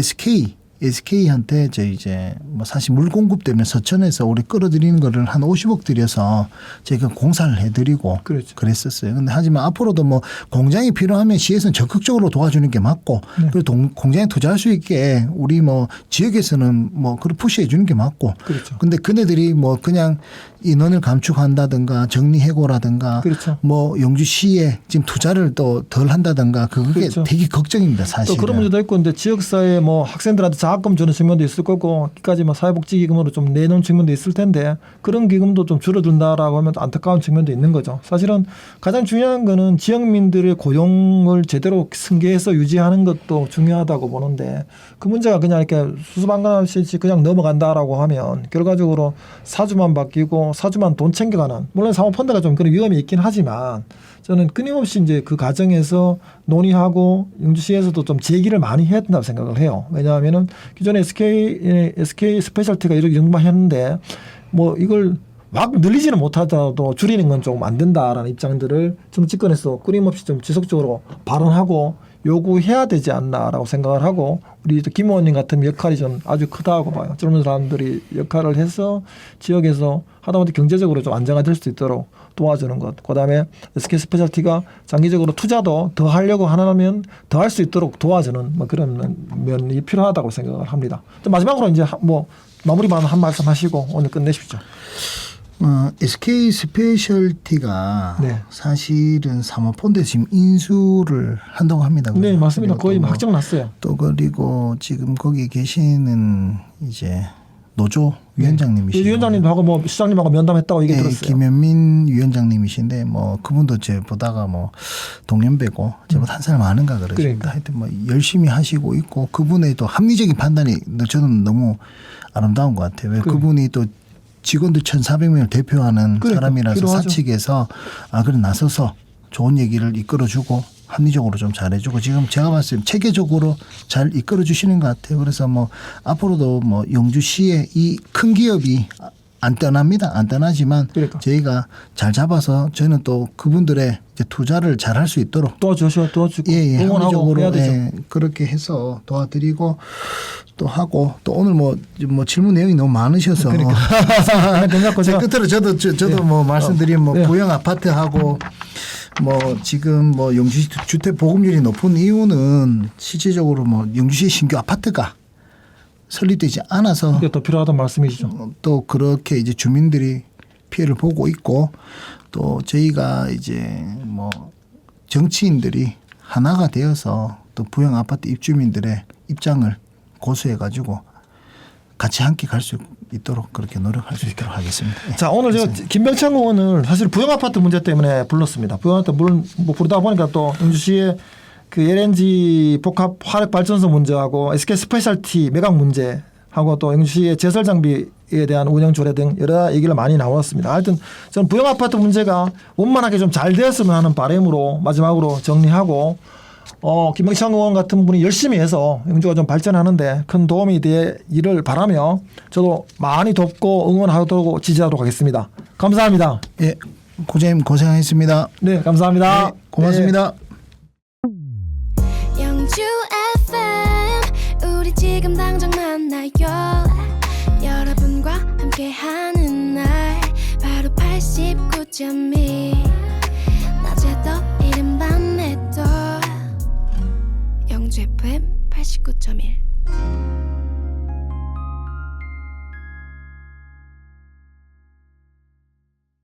SK한테 저 이제 뭐 사실 물 공급 때문에 서천에서 우리 끌어들이는 거를 한 50억 들여서 저희가 공사를 해드리고 그랬었어요. 근데 하지만 앞으로도 뭐 공장이 필요하면 시에서는 적극적으로 도와주는 게 맞고, 그리고 공장에 투자할 수 있게 우리 뭐 지역에서는 뭐 그걸 푸시해 주는 게 맞고. 근데 그네들이 뭐 그냥 인원을 감축한다든가 정리해고라든가 뭐 영주시에 지금 투자를 또 덜 한다든가 그게 되게 걱정입니다. 사실은. 또 그런 문제도 있고, 근데 지역사회 뭐 학생들한테 장학금 주는 측면도 있을 거고 끝까지 뭐 사회복지기금으로 좀 내놓은 측면도 있을 텐데 그런 기금도 좀 줄어든다라고 하면 안타까운 측면도 있는 거죠. 사실은 가장 중요한 거는 지역민들의 고용을 제대로 승계해서 유지하는 것도 중요하다고 보는데 그 문제가 그냥 이렇게 수수방관하듯이 그냥 넘어간다라고 하면 결과적으로 사주만 바뀌고 사주만 돈 챙겨가는, 물론 사모펀드가 좀 그런 위험이 있긴 하지만 저는 끊임없이 이제 그 과정에서 논의하고 영주시에서도 좀 제기를 많이 해야 된다고 생각을 해요. 왜냐하면은 기존에 SK 스페셜티가 이렇게 정도만 했는데 뭐 이걸 막 늘리지는 못하더라도 줄이는 건 조금 안 된다라는 입장들을 정치권에서 끊임없이 좀 지속적으로 발언하고 요구해야 되지 않나라고 생각을 하고, 우리 김 의원님 같은 역할이 좀 아주 크다고 봐요. 젊은 사람들이 역할을 해서 지역에서 하다못해 경제적으로 좀 안정화될 수 있도록 도와주는 것. 그다음에 SK 스페셜티가 장기적으로 투자도 더 하려고 하면 더 할 수 있도록 도와주는 뭐 그런 면이 필요하다고 생각을 합니다. 마지막으로 이제 뭐 마무리만 한 말씀 하시고 오늘 끝내십시오. SK 스페셜티가 네. 사실은 사모펀드에 지금 인수를 한다고 합니다. 네, 맞습니다. 거의 뭐 확정 났어요. 또 그리고 지금 거기 계시는 이제 노조 위원장님이시죠. 위원장님도 하고 뭐 시장님하고 면담했다고 얘기 들었어요. 김현민 위원장님이신데 뭐 그분도 제 보다가 뭐 동년배고 저보다 한 살 많은가 그러십니다. 그러니까. 하여튼 뭐 열심히 하시고 있고 그분의 또 합리적인 판단이 저는 너무 아름다운 것 같아요. 왜 그분이 또 직원들 1,400명을 대표하는 사람이라서 필요하죠. 사측에서 그래 나서서 좋은 얘기를 이끌어주고 합리적으로 좀 잘해주고 지금 제가 봤을 때 체계적으로 잘 이끌어 주시는 것 같아요. 그래서 뭐 앞으로도 뭐 영주시의 이 큰 기업이 안 떠납니다. 안 떠나지만 그러니까. 저희가 잘 잡아서 저희는 또 그분들의 이제 투자를 잘 할 수 있도록 도와주고 응원하고 합리적으로 해야 되죠. 그렇게 해서 도와드리고 또 하고 또 오늘 뭐 질문 내용이 너무 많으셔서 제 끝으로 저도 뭐 말씀드리면 뭐 부영 아파트하고 뭐 지금 뭐 영주시 주택 보급률이 높은 이유는 실질적으로 뭐 영주시 신규 아파트가 설립되지 않아서 이게 더 필요하다는 말씀이시죠. 또 그렇게 이제 주민들이 피해를 보고 있고 또 저희가 이제 뭐 정치인들이 하나가 되어서 또 부영 아파트 입주민들의 입장을 고수해 가지고 같이 함께 갈 수 있도록 그렇게 노력할 수 있도록 하겠습니다. 자, 오늘 저 김병창 의원을 사실 부영 아파트 문제 때문에 불렀습니다. 부영 아파트 물론 뭐 부르다 보니까 또 영주시의 그 LNG 복합 화력 발전소 문제하고 SK 스페셜티 매각 문제하고 또 영주시의 제설 장비에 대한 운영 조례 등 여러 얘기를 많이 나왔습니다. 하여튼 저는 부영 아파트 문제가 원만하게 좀 잘 되었으면 하는 바람으로 마지막으로 정리하고 김병창 의원 같은 분이 열심히 해서 영주가 좀 발전하는데 큰 도움이 되기를 바라며 저도 많이 돕고 응원하도록 지지하도록 하겠습니다. 감사합니다. 예, 고재님 고생하셨습니다. 네, 감사합니다. 네, 고맙습니다. 영주 FM 우리 지금 당장 만나요. 여러분과 함께하는 날 바로 89.1 낮에도 이른 밤에도 영주 FM 89.1